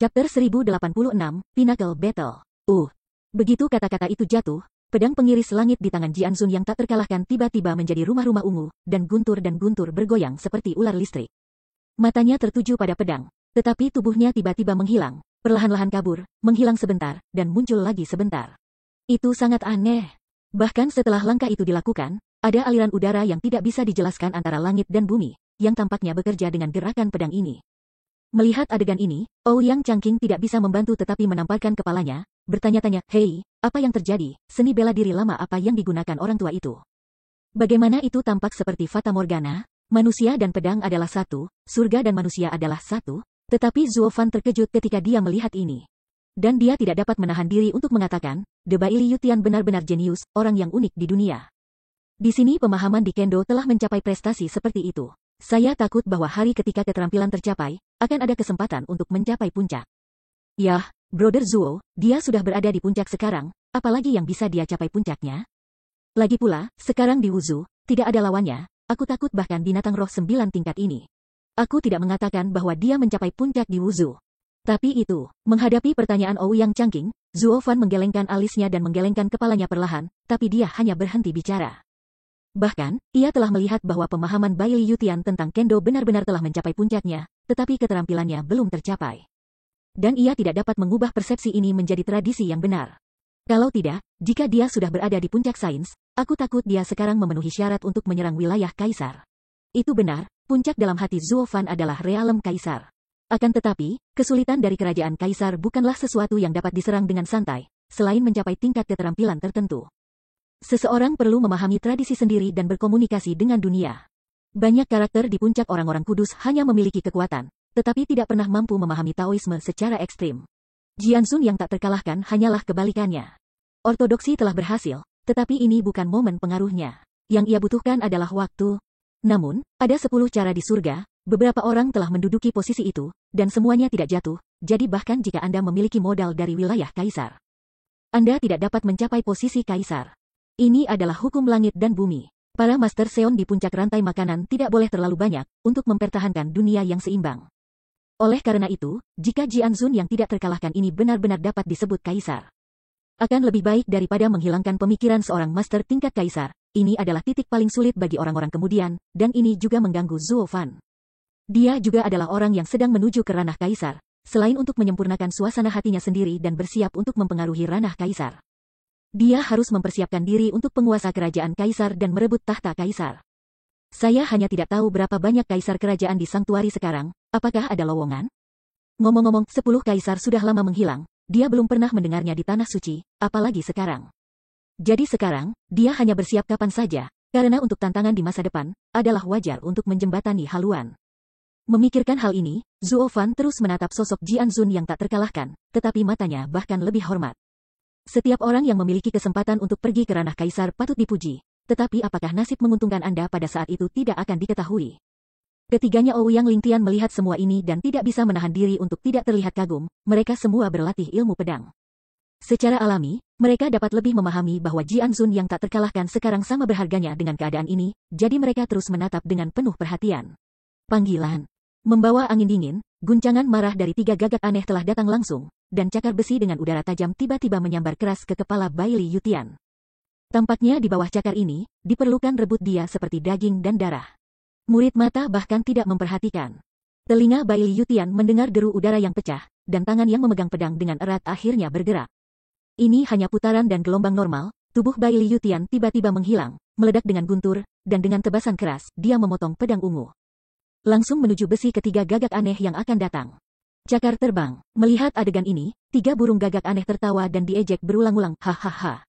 Chapter 1086, Pinnacle Battle. Begitu kata-kata itu jatuh, pedang pengiris langit di tangan Jianzun yang tak terkalahkan tiba-tiba menjadi rumah-rumah ungu, dan guntur bergoyang seperti ular listrik. Matanya tertuju pada pedang, tetapi tubuhnya tiba-tiba menghilang, perlahan-lahan kabur, menghilang sebentar, dan muncul lagi sebentar. Itu sangat aneh. Bahkan setelah langkah itu dilakukan, ada aliran udara yang tidak bisa dijelaskan antara langit dan bumi, yang tampaknya bekerja dengan gerakan pedang ini. Melihat adegan ini, Ouyang Changqing tidak bisa membantu tetapi menamparkan kepalanya, bertanya-tanya, "Hei, apa yang terjadi? Seni bela diri lama apa yang digunakan orang tua itu? Bagaimana itu tampak seperti Fata Morgana? Manusia dan pedang adalah satu, surga dan manusia adalah satu." Tetapi Zuo Fan terkejut ketika dia melihat ini. Dan dia tidak dapat menahan diri untuk mengatakan, "The Bai Liu Tian benar-benar jenius, orang yang unik di dunia." Di sini pemahaman di Kendo telah mencapai prestasi seperti itu. Saya takut bahwa hari ketika keterampilan tercapai, akan ada kesempatan untuk mencapai puncak. Yah, Brother Zuo, dia sudah berada di puncak sekarang, apalagi yang bisa dia capai puncaknya? Lagi pula, sekarang di Wuzhu, tidak ada lawannya, aku takut bahkan binatang roh 9 tingkat ini. Aku tidak mengatakan bahwa dia mencapai puncak di Wuzhu. Tapi itu, menghadapi pertanyaan Ouyang Changqing, Zuo Fan menggelengkan alisnya dan menggelengkan kepalanya perlahan, tapi dia hanya berhenti bicara. Bahkan, ia telah melihat bahwa pemahaman Bai Liu Tian tentang Kendo benar-benar telah mencapai puncaknya, tetapi keterampilannya belum tercapai. Dan ia tidak dapat mengubah persepsi ini menjadi tradisi yang benar. Kalau tidak, jika dia sudah berada di puncak sains, aku takut dia sekarang memenuhi syarat untuk menyerang wilayah Kaisar. Itu benar, puncak dalam hati Zuo Fan adalah realem Kaisar. Akan tetapi, kesulitan dari kerajaan Kaisar bukanlah sesuatu yang dapat diserang dengan santai, selain mencapai tingkat keterampilan tertentu. Seseorang perlu memahami tradisi sendiri dan berkomunikasi dengan dunia. Banyak karakter di puncak orang-orang kudus hanya memiliki kekuatan, tetapi tidak pernah mampu memahami Taoisme secara ekstrim. Jianzun yang tak terkalahkan hanyalah kebalikannya. Ortodoksi telah berhasil, tetapi ini bukan momen pengaruhnya. Yang ia butuhkan adalah waktu. Namun, ada 10 cara di surga, beberapa orang telah menduduki posisi itu, dan semuanya tidak jatuh, jadi bahkan jika Anda memiliki modal dari wilayah Kaisar, Anda tidak dapat mencapai posisi Kaisar. Ini adalah hukum langit dan bumi. Para Master Seon di puncak rantai makanan tidak boleh terlalu banyak untuk mempertahankan dunia yang seimbang. Oleh karena itu, jika Jianzun yang tidak terkalahkan ini benar-benar dapat disebut Kaisar, akan lebih baik daripada menghilangkan pemikiran seorang Master tingkat Kaisar. Ini adalah titik paling sulit bagi orang-orang kemudian, dan ini juga mengganggu Zuo Fan. Dia juga adalah orang yang sedang menuju ke ranah Kaisar, selain untuk menyempurnakan suasana hatinya sendiri dan bersiap untuk mempengaruhi ranah Kaisar. Dia harus mempersiapkan diri untuk penguasa kerajaan Kaisar dan merebut tahta Kaisar. Saya hanya tidak tahu berapa banyak Kaisar kerajaan di Sanktuari sekarang, apakah ada lowongan? Ngomong-ngomong, 10 Kaisar sudah lama menghilang, dia belum pernah mendengarnya di Tanah Suci, apalagi sekarang. Jadi sekarang, dia hanya bersiap kapan saja, karena untuk tantangan di masa depan, adalah wajar untuk menjembatani haluan. Memikirkan hal ini, Zuo Fan terus menatap sosok Jianzun yang tak terkalahkan, tetapi matanya bahkan lebih hormat. Setiap orang yang memiliki kesempatan untuk pergi ke ranah Kaisar patut dipuji, tetapi apakah nasib menguntungkan Anda pada saat itu tidak akan diketahui. Ketiganya Ouyang Lingtian melihat semua ini dan tidak bisa menahan diri untuk tidak terlihat kagum, mereka semua berlatih ilmu pedang. Secara alami, mereka dapat lebih memahami bahwa Jianzun yang tak terkalahkan sekarang sama berharganya dengan keadaan ini, jadi mereka terus menatap dengan penuh perhatian. Panggilan. Membawa angin dingin, guncangan marah dari 3 gagak aneh telah datang langsung, dan cakar besi dengan udara tajam tiba-tiba menyambar keras ke kepala Bai Liu Tian. Tampaknya di bawah cakar ini, diperlukan rebut dia seperti daging dan darah. Murid mata bahkan tidak memperhatikan. Telinga Bai Liu Tian mendengar deru udara yang pecah, dan tangan yang memegang pedang dengan erat akhirnya bergerak. Ini hanya putaran dan gelombang normal, tubuh Bai Liu Tian tiba-tiba menghilang, meledak dengan guntur, dan dengan tebasan keras, dia memotong pedang ungu. Langsung menuju besi ketiga gagak aneh yang akan datang. Cakar terbang. Melihat adegan ini, 3 burung gagak aneh tertawa dan diejek berulang-ulang, hahaha.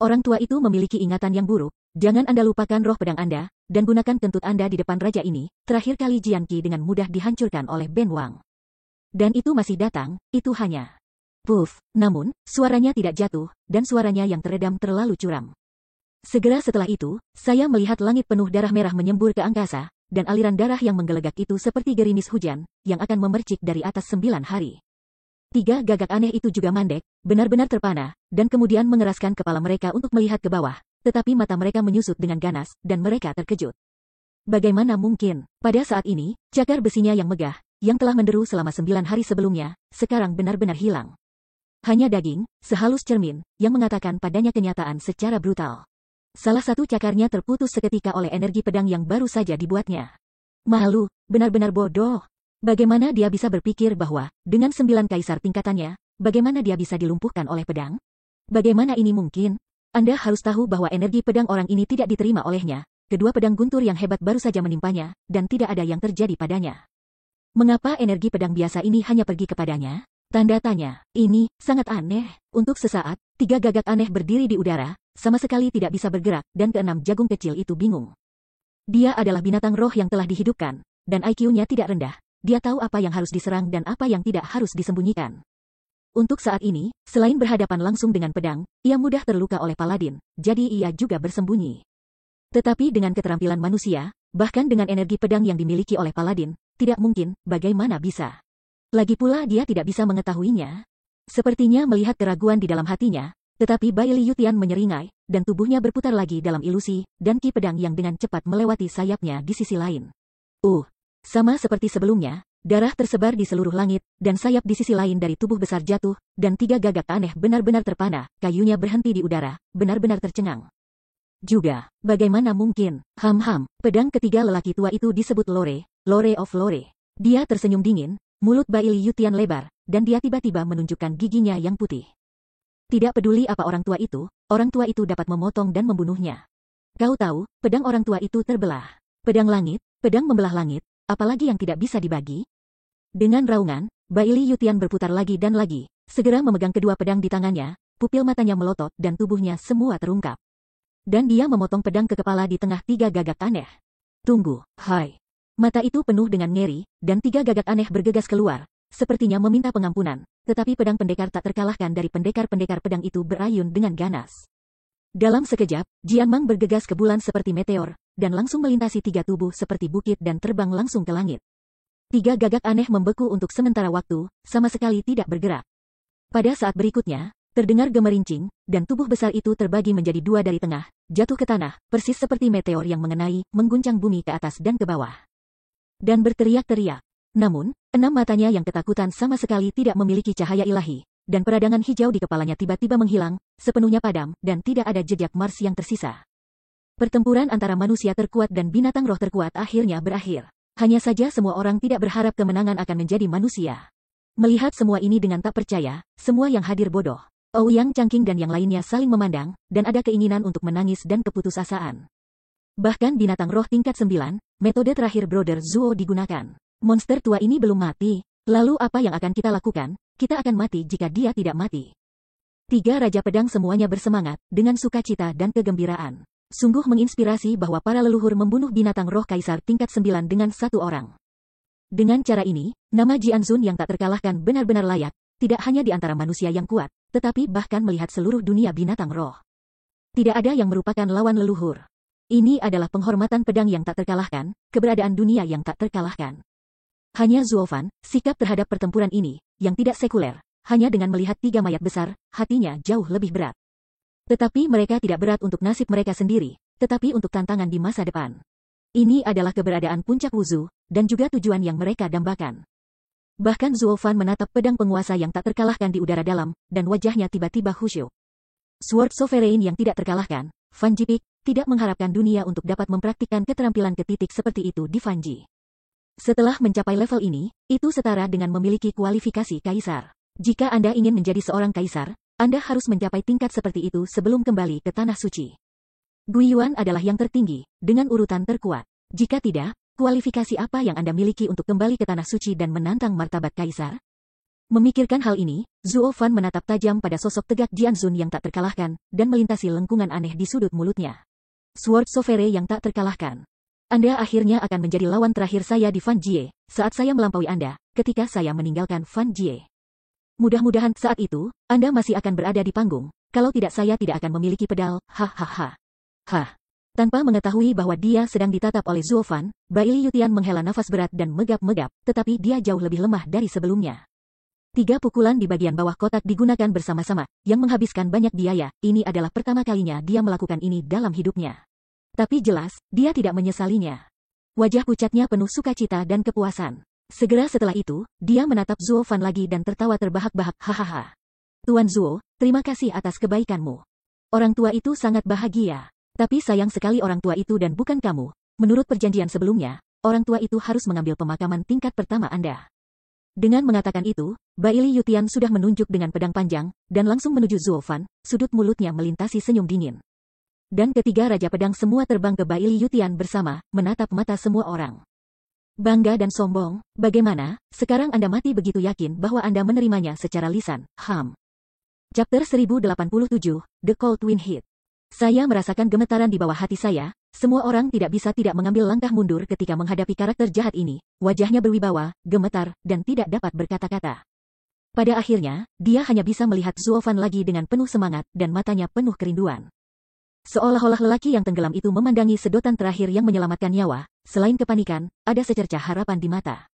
Orang tua itu memiliki ingatan yang buruk, jangan Anda lupakan roh pedang Anda, dan gunakan kentut Anda di depan raja ini, terakhir kali Jian Qi dengan mudah dihancurkan oleh Ben Wang. Dan itu masih datang, itu hanya puff, namun, suaranya tidak jatuh, dan suaranya yang teredam terlalu curam. Segera setelah itu, saya melihat langit penuh darah merah menyembur ke angkasa, dan aliran darah yang menggelegak itu seperti gerimis hujan, yang akan memercik dari atas 9 hari. 3 gagak aneh itu juga mandek, benar-benar terpana, dan kemudian mengeraskan kepala mereka untuk melihat ke bawah, tetapi mata mereka menyusut dengan ganas, dan mereka terkejut. Bagaimana mungkin? Pada saat ini, cakar besinya yang megah, yang telah menderu selama 9 hari sebelumnya, sekarang benar-benar hilang. Hanya daging, sehalus cermin, yang mengatakan padanya kenyataan secara brutal. Salah satu cakarnya terputus seketika oleh energi pedang yang baru saja dibuatnya. Malu, benar-benar bodoh. Bagaimana dia bisa berpikir bahwa, dengan 9 kaisar tingkatannya, bagaimana dia bisa dilumpuhkan oleh pedang? Bagaimana ini mungkin? Anda harus tahu bahwa energi pedang orang ini tidak diterima olehnya. Kedua pedang guntur yang hebat baru saja menimpanya, dan tidak ada yang terjadi padanya. Mengapa energi pedang biasa ini hanya pergi kepadanya? Tanda tanya. Ini sangat aneh. Untuk sesaat, 3 gagak aneh berdiri di udara, sama sekali tidak bisa bergerak, dan keenam jagung kecil itu bingung. Dia adalah binatang roh yang telah dihidupkan, dan IQ-nya tidak rendah. Dia tahu apa yang harus diserang dan apa yang tidak harus disembunyikan. Untuk saat ini, selain berhadapan langsung dengan pedang, ia mudah terluka oleh paladin, jadi ia juga bersembunyi. Tetapi dengan keterampilan manusia, bahkan dengan energi pedang yang dimiliki oleh paladin, tidak mungkin, bagaimana bisa. Lagi pula dia tidak bisa mengetahuinya. Sepertinya melihat keraguan di dalam hatinya, tetapi Bai Liu Tian menyeringai, dan tubuhnya berputar lagi dalam ilusi, dan ki pedang yang dengan cepat melewati sayapnya di sisi lain. Sama seperti sebelumnya, darah tersebar di seluruh langit, dan sayap di sisi lain dari tubuh besar jatuh, dan 3 gagak aneh benar-benar terpana, kayunya berhenti di udara, benar-benar tercengang. Juga, bagaimana mungkin, pedang ketiga lelaki tua itu disebut Lore of Lore. Dia tersenyum dingin, mulut Bai Liu Tian lebar, dan dia tiba-tiba menunjukkan giginya yang putih. Tidak peduli apa orang tua itu dapat memotong dan membunuhnya. Kau tahu, pedang orang tua itu terbelah. Pedang langit, pedang membelah langit, apalagi yang tidak bisa dibagi? Dengan raungan, Bai Liu Tian berputar lagi dan lagi, segera memegang kedua pedang di tangannya, pupil matanya melotot dan tubuhnya semua terungkap. Dan dia memotong pedang ke kepala di tengah 3 gagak aneh. Tunggu, hai. Mata itu penuh dengan ngeri, dan 3 gagak aneh bergegas keluar, sepertinya meminta pengampunan, tetapi pedang pendekar tak terkalahkan dari pendekar-pendekar pedang itu berayun dengan ganas. Dalam sekejap, Jian Mang bergegas ke bulan seperti meteor, dan langsung melintasi 3 tubuh seperti bukit dan terbang langsung ke langit. 3 gagak aneh membeku untuk sementara waktu, sama sekali tidak bergerak. Pada saat berikutnya, terdengar gemerincing, dan tubuh besar itu terbagi menjadi 2 dari tengah, jatuh ke tanah, persis seperti meteor yang mengenai, mengguncang bumi ke atas dan ke bawah. Dan berteriak-teriak. Namun, 6 matanya yang ketakutan sama sekali tidak memiliki cahaya ilahi, dan peradangan hijau di kepalanya tiba-tiba menghilang, sepenuhnya padam, dan tidak ada jejak Mars yang tersisa. Pertempuran antara manusia terkuat dan binatang roh terkuat akhirnya berakhir. Hanya saja semua orang tidak berharap kemenangan akan menjadi manusia. Melihat semua ini dengan tak percaya, semua yang hadir bodoh. Ouyang Changqing dan yang lainnya saling memandang, dan ada keinginan untuk menangis dan keputusasaan. Bahkan binatang roh tingkat 9, metode terakhir Brother Zuo digunakan. Monster tua ini belum mati, lalu apa yang akan kita lakukan? Kita akan mati jika dia tidak mati. 3 Raja Pedang semuanya bersemangat, dengan sukacita dan kegembiraan. Sungguh menginspirasi bahwa para leluhur membunuh binatang roh kaisar tingkat 9 dengan 1 orang. Dengan cara ini, nama Jianzun yang tak terkalahkan benar-benar layak, tidak hanya di antara manusia yang kuat, tetapi bahkan melihat seluruh dunia binatang roh. Tidak ada yang merupakan lawan leluhur. Ini adalah penghormatan pedang yang tak terkalahkan, keberadaan dunia yang tak terkalahkan. Hanya Zuofan, sikap terhadap pertempuran ini, yang tidak sekuler, hanya dengan melihat 3 mayat besar, hatinya jauh lebih berat. Tetapi mereka tidak berat untuk nasib mereka sendiri, tetapi untuk tantangan di masa depan. Ini adalah keberadaan puncak Wuzu, dan juga tujuan yang mereka dambakan. Bahkan Zuofan menatap pedang penguasa yang tak terkalahkan di udara dalam, dan wajahnya tiba-tiba khusyuk. Sword Sovereign yang tidak terkalahkan, Fan Jipik, tidak mengharapkan dunia untuk dapat mempraktikkan keterampilan ke titik seperti itu di Fanji. Setelah mencapai level ini, itu setara dengan memiliki kualifikasi kaisar. Jika Anda ingin menjadi seorang kaisar, Anda harus mencapai tingkat seperti itu sebelum kembali ke Tanah Suci. Guiyuan adalah yang tertinggi, dengan urutan terkuat. Jika tidak, kualifikasi apa yang Anda miliki untuk kembali ke Tanah Suci dan menantang martabat kaisar? Memikirkan hal ini, Zuofan menatap tajam pada sosok tegak Jianzun yang tak terkalahkan, dan melintasi lengkungan aneh di sudut mulutnya. Sword Sovereign yang tak terkalahkan. Anda akhirnya akan menjadi lawan terakhir saya di Fan Jie, saat saya melampaui Anda, ketika saya meninggalkan Fan Jie. Mudah-mudahan saat itu, Anda masih akan berada di panggung, kalau tidak saya tidak akan memiliki pedal, hahaha. Tanpa mengetahui bahwa dia sedang ditatap oleh Zuofan, Bai Liu Tian menghela nafas berat dan megap-megap, tetapi dia jauh lebih lemah dari sebelumnya. 3 pukulan di bagian bawah kotak digunakan bersama-sama, yang menghabiskan banyak biaya. Ini adalah pertama kalinya dia melakukan ini dalam hidupnya. Tapi jelas, dia tidak menyesalinya. Wajah pucatnya penuh sukacita dan kepuasan. Segera setelah itu, dia menatap Zuo Fan lagi dan tertawa terbahak-bahak. Hahaha. Tuan Zuo, terima kasih atas kebaikanmu. Orang tua itu sangat bahagia. Tapi sayang sekali orang tua itu dan bukan kamu. Menurut perjanjian sebelumnya, orang tua itu harus mengambil pemakaman tingkat pertama Anda. Dengan mengatakan itu, Baili Yutian sudah menunjuk dengan pedang panjang, dan langsung menuju Zuo Fan, sudut mulutnya melintasi senyum dingin. Dan ketiga Raja Pedang semua terbang ke Baili Yutian bersama, menatap mata semua orang. Bangga dan sombong, bagaimana, sekarang Anda mati begitu yakin bahwa Anda menerimanya secara lisan, Chapter 1087, The Cold Wind Hit. Saya merasakan gemetaran di bawah hati saya, semua orang tidak bisa tidak mengambil langkah mundur ketika menghadapi karakter jahat ini, wajahnya berwibawa, gemetar, dan tidak dapat berkata-kata. Pada akhirnya, dia hanya bisa melihat Zuo Fan lagi dengan penuh semangat dan matanya penuh kerinduan. Seolah-olah lelaki yang tenggelam itu memandangi sedotan terakhir yang menyelamatkan nyawa, selain kepanikan, ada secercah harapan di mata.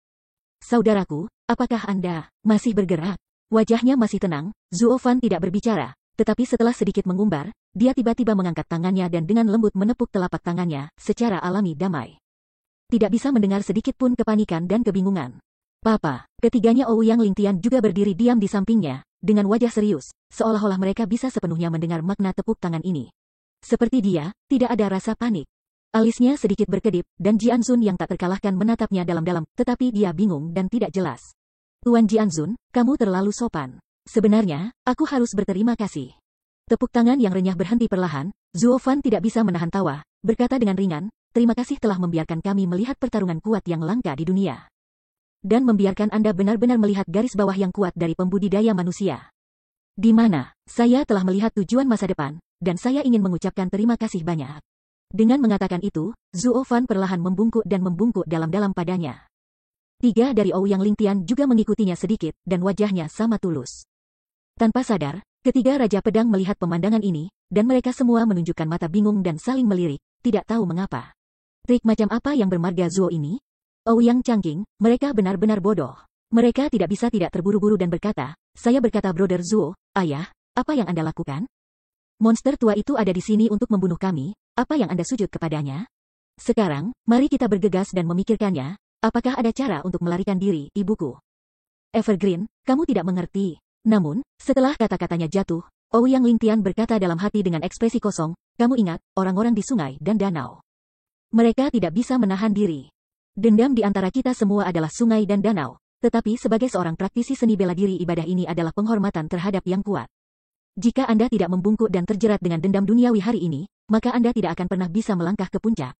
Saudaraku, apakah Anda masih bergerak? Wajahnya masih tenang, Zuo Fan tidak berbicara, tetapi setelah sedikit mengumbar, dia tiba-tiba mengangkat tangannya dan dengan lembut menepuk telapak tangannya, secara alami damai. Tidak bisa mendengar sedikit pun kepanikan dan kebingungan. Papa, ketiganya Ouyang Lingtian juga berdiri diam di sampingnya, dengan wajah serius, seolah-olah mereka bisa sepenuhnya mendengar makna tepuk tangan ini. Seperti dia, tidak ada rasa panik. Alisnya sedikit berkedip, dan Jianzun yang tak terkalahkan menatapnya dalam-dalam, tetapi dia bingung dan tidak jelas. Tuan Jianzun, kamu terlalu sopan. Sebenarnya, aku harus berterima kasih. Tepuk tangan yang renyah berhenti perlahan, Zuo Fan tidak bisa menahan tawa, berkata dengan ringan, terima kasih telah membiarkan kami melihat pertarungan kuat yang langka di dunia. Dan membiarkan Anda benar-benar melihat garis bawah yang kuat dari pembudidaya manusia. Di mana, saya telah melihat tujuan masa depan, dan saya ingin mengucapkan terima kasih banyak. Dengan mengatakan itu, Zuo Fan perlahan membungkuk dan membungkuk dalam-dalam padanya. Tiga dari Ouyang Lingtian juga mengikutinya sedikit, dan wajahnya sama tulus. Tanpa sadar, ketiga Raja Pedang melihat pemandangan ini, dan mereka semua menunjukkan mata bingung dan saling melirik, tidak tahu mengapa. Trik macam apa yang bermarga Zuo ini? Ouyang Changqing, mereka benar-benar bodoh. Mereka tidak bisa tidak terburu-buru dan berkata, saya berkata Brother Zuo, ayah, apa yang Anda lakukan? Monster tua itu ada di sini untuk membunuh kami, apa yang Anda sujud kepadanya? Sekarang, mari kita bergegas dan memikirkannya, apakah ada cara untuk melarikan diri, ibuku? Evergreen, kamu tidak mengerti. Namun, setelah kata-katanya jatuh, Ouyang Lingtian berkata dalam hati dengan ekspresi kosong, kamu ingat, orang-orang di sungai dan danau. Mereka tidak bisa menahan diri. Dendam di antara kita semua adalah sungai dan danau, tetapi sebagai seorang praktisi seni bela diri ibadah ini adalah penghormatan terhadap yang kuat. Jika Anda tidak membungkuk dan terjerat dengan dendam duniawi hari ini, maka Anda tidak akan pernah bisa melangkah ke puncak.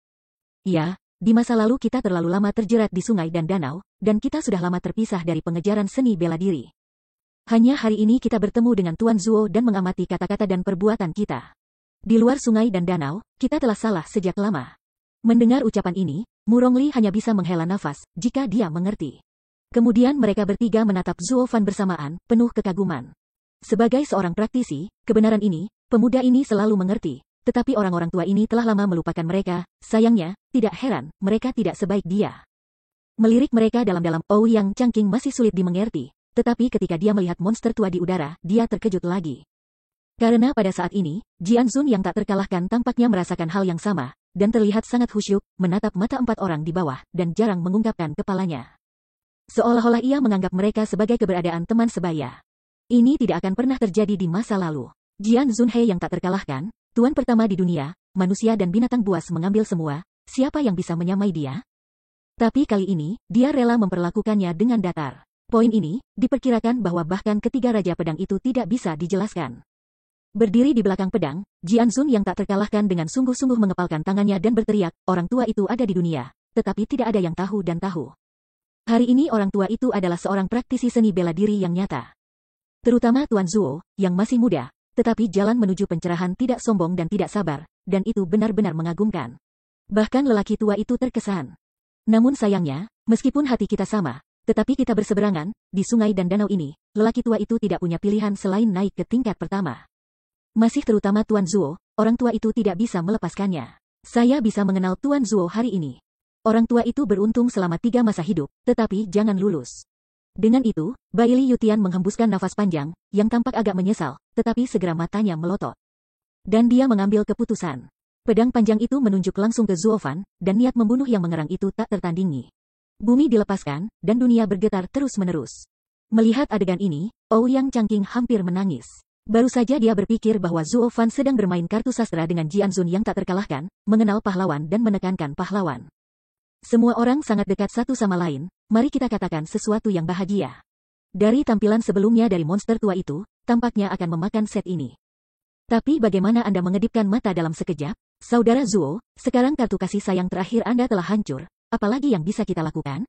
Ya, di masa lalu kita terlalu lama terjerat di sungai dan danau, dan kita sudah lama terpisah dari pengejaran seni bela diri. Hanya hari ini kita bertemu dengan Tuan Zuo dan mengamati kata-kata dan perbuatan kita. Di luar sungai dan danau, kita telah salah sejak lama. Mendengar ucapan ini, Murongli hanya bisa menghela nafas, jika dia mengerti. Kemudian mereka bertiga menatap Zuo Fan bersamaan, penuh kekaguman. Sebagai seorang praktisi, kebenaran ini, pemuda ini selalu mengerti, tetapi orang-orang tua ini telah lama melupakan mereka, sayangnya, tidak heran, mereka tidak sebaik dia. Melirik mereka dalam-dalam, Ouyang Changqing masih sulit dimengerti, tetapi ketika dia melihat monster tua di udara, dia terkejut lagi. Karena pada saat ini, Jianzun yang tak terkalahkan tampaknya merasakan hal yang sama, dan terlihat sangat khusyuk, menatap mata empat orang di bawah, dan jarang mengungkapkan kepalanya. Seolah-olah ia menganggap mereka sebagai keberadaan teman sebaya. Ini tidak akan pernah terjadi di masa lalu. Jianzun He yang tak terkalahkan, tuan pertama di dunia, manusia dan binatang buas mengambil semua, siapa yang bisa menyamai dia? Tapi kali ini, dia rela memperlakukannya dengan datar. Poin ini, diperkirakan bahwa bahkan ketiga Raja Pedang itu tidak bisa dijelaskan. Berdiri di belakang pedang, Jianzun yang tak terkalahkan dengan sungguh-sungguh mengepalkan tangannya dan berteriak, orang tua itu ada di dunia, tetapi tidak ada yang tahu dan tahu. Hari ini orang tua itu adalah seorang praktisi seni bela diri yang nyata. Terutama Tuan Zuo, yang masih muda, tetapi jalan menuju pencerahan tidak sombong dan tidak sabar, dan itu benar-benar mengagumkan. Bahkan lelaki tua itu terkesan. Namun sayangnya, meskipun hati kita sama, tetapi kita berseberangan, di sungai dan danau ini, lelaki tua itu tidak punya pilihan selain naik ke tingkat pertama. Masih terutama Tuan Zuo, orang tua itu tidak bisa melepaskannya. Saya bisa mengenal Tuan Zuo hari ini. Orang tua itu beruntung selama 3 masa hidup, tetapi jangan lulus. Dengan itu, Baili Yutian menghembuskan nafas panjang, yang tampak agak menyesal, tetapi segera matanya melotot. Dan dia mengambil keputusan. Pedang panjang itu menunjuk langsung ke Zuo Fan, dan niat membunuh yang mengerang itu tak tertandingi. Bumi dilepaskan, dan dunia bergetar terus-menerus. Melihat adegan ini, Ouyang Changqing hampir menangis. Baru saja dia berpikir bahwa Zhuo Fan sedang bermain kartu sastra dengan Jian Zun yang tak terkalahkan, mengenal pahlawan dan menekankan pahlawan. Semua orang sangat dekat satu sama lain, mari kita katakan sesuatu yang bahagia. Dari tampilan sebelumnya dari monster tua itu, tampaknya akan memakan set ini. Tapi bagaimana Anda mengedipkan mata dalam sekejap? Saudara Zhuo, sekarang kartu kasih sayang terakhir Anda telah hancur, apalagi yang bisa kita lakukan?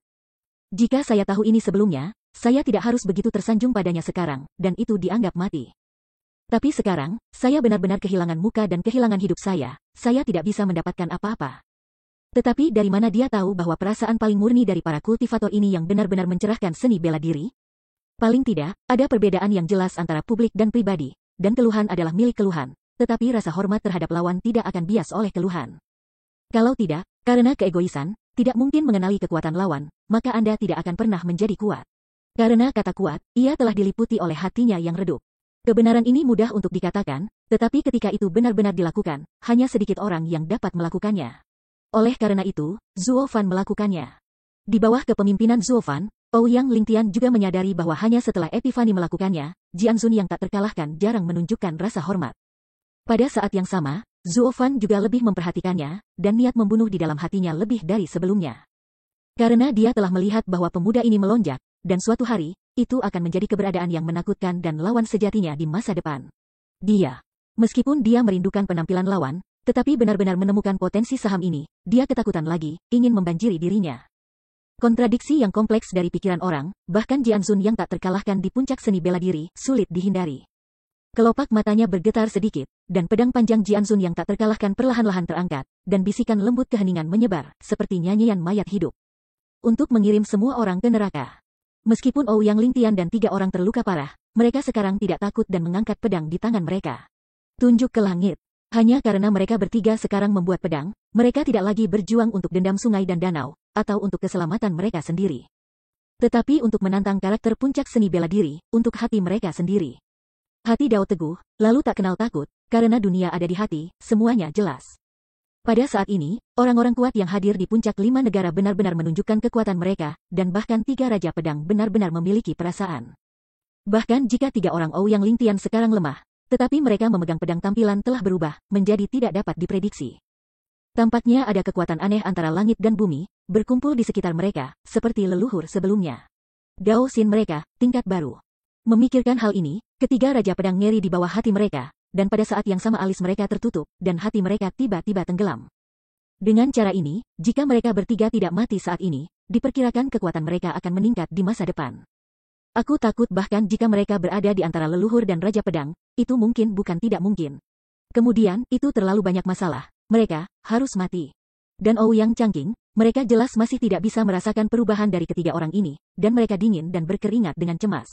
Jika saya tahu ini sebelumnya, saya tidak harus begitu tersanjung padanya sekarang, dan itu dianggap mati. Tapi sekarang, saya benar-benar kehilangan muka dan kehilangan hidup saya tidak bisa mendapatkan apa-apa. Tetapi dari mana dia tahu bahwa perasaan paling murni dari para kultivator ini yang benar-benar mencerahkan seni bela diri? Paling tidak, ada perbedaan yang jelas antara publik dan pribadi, dan keluhan adalah milik keluhan, tetapi rasa hormat terhadap lawan tidak akan bias oleh keluhan. Kalau tidak, karena keegoisan, tidak mungkin mengenali kekuatan lawan, maka Anda tidak akan pernah menjadi kuat. Karena kata kuat, ia telah diliputi oleh hatinya yang redup. Kebenaran ini mudah untuk dikatakan, tetapi ketika itu benar-benar dilakukan, hanya sedikit orang yang dapat melakukannya. Oleh karena itu, Zhuo Fan melakukannya. Di bawah kepemimpinan Zhuo Fan, Ouyang Lingtian juga menyadari bahwa hanya setelah Epifani melakukannya, Jian Zun yang tak terkalahkan jarang menunjukkan rasa hormat. Pada saat yang sama, Zhuo Fan juga lebih memperhatikannya, dan niat membunuh di dalam hatinya lebih dari sebelumnya. Karena dia telah melihat bahwa pemuda ini melonjak, dan suatu hari, itu akan menjadi keberadaan yang menakutkan dan lawan sejatinya di masa depan. Meskipun dia merindukan penampilan lawan, tetapi benar-benar menemukan potensi saham ini, dia ketakutan lagi, ingin membanjiri dirinya. Kontradiksi yang kompleks dari pikiran orang, bahkan Jian Zun yang tak terkalahkan di puncak seni bela diri, sulit dihindari. Kelopak matanya bergetar sedikit, dan pedang panjang Jian Zun yang tak terkalahkan perlahan-lahan terangkat, dan bisikan lembut keheningan menyebar, seperti nyanyian mayat hidup. Untuk mengirim semua orang ke neraka. Meskipun Ouyang Lingtian dan 3 orang terluka parah, mereka sekarang tidak takut dan mengangkat pedang di tangan mereka. Tunjuk ke langit. Hanya karena mereka bertiga sekarang membuat pedang, mereka tidak lagi berjuang untuk dendam sungai dan danau, atau untuk keselamatan mereka sendiri. Tetapi untuk menantang karakter puncak seni bela diri, untuk hati mereka sendiri. Hati Dao teguh, lalu tak kenal takut, karena dunia ada di hati, semuanya jelas. Pada saat ini, orang-orang kuat yang hadir di puncak 5 negara benar-benar menunjukkan kekuatan mereka, dan bahkan 3 Raja Pedang benar-benar memiliki perasaan. Bahkan jika 3 orang Ouyang Lingtian sekarang lemah, tetapi mereka memegang pedang tampilan telah berubah, menjadi tidak dapat diprediksi. Tampaknya ada kekuatan aneh antara langit dan bumi, berkumpul di sekitar mereka, seperti leluhur sebelumnya. Dao Xin mereka, tingkat baru. Memikirkan hal ini, ketiga Raja Pedang ngeri di bawah hati mereka, dan pada saat yang sama alis mereka tertutup, dan hati mereka tiba-tiba tenggelam. Dengan cara ini, jika mereka bertiga tidak mati saat ini, diperkirakan kekuatan mereka akan meningkat di masa depan. Aku takut bahkan jika mereka berada di antara leluhur dan Raja Pedang, itu mungkin bukan tidak mungkin. Kemudian, itu terlalu banyak masalah, mereka harus mati. Dan Ouyang Changqing, mereka jelas masih tidak bisa merasakan perubahan dari ketiga orang ini, dan mereka dingin dan berkeringat dengan cemas.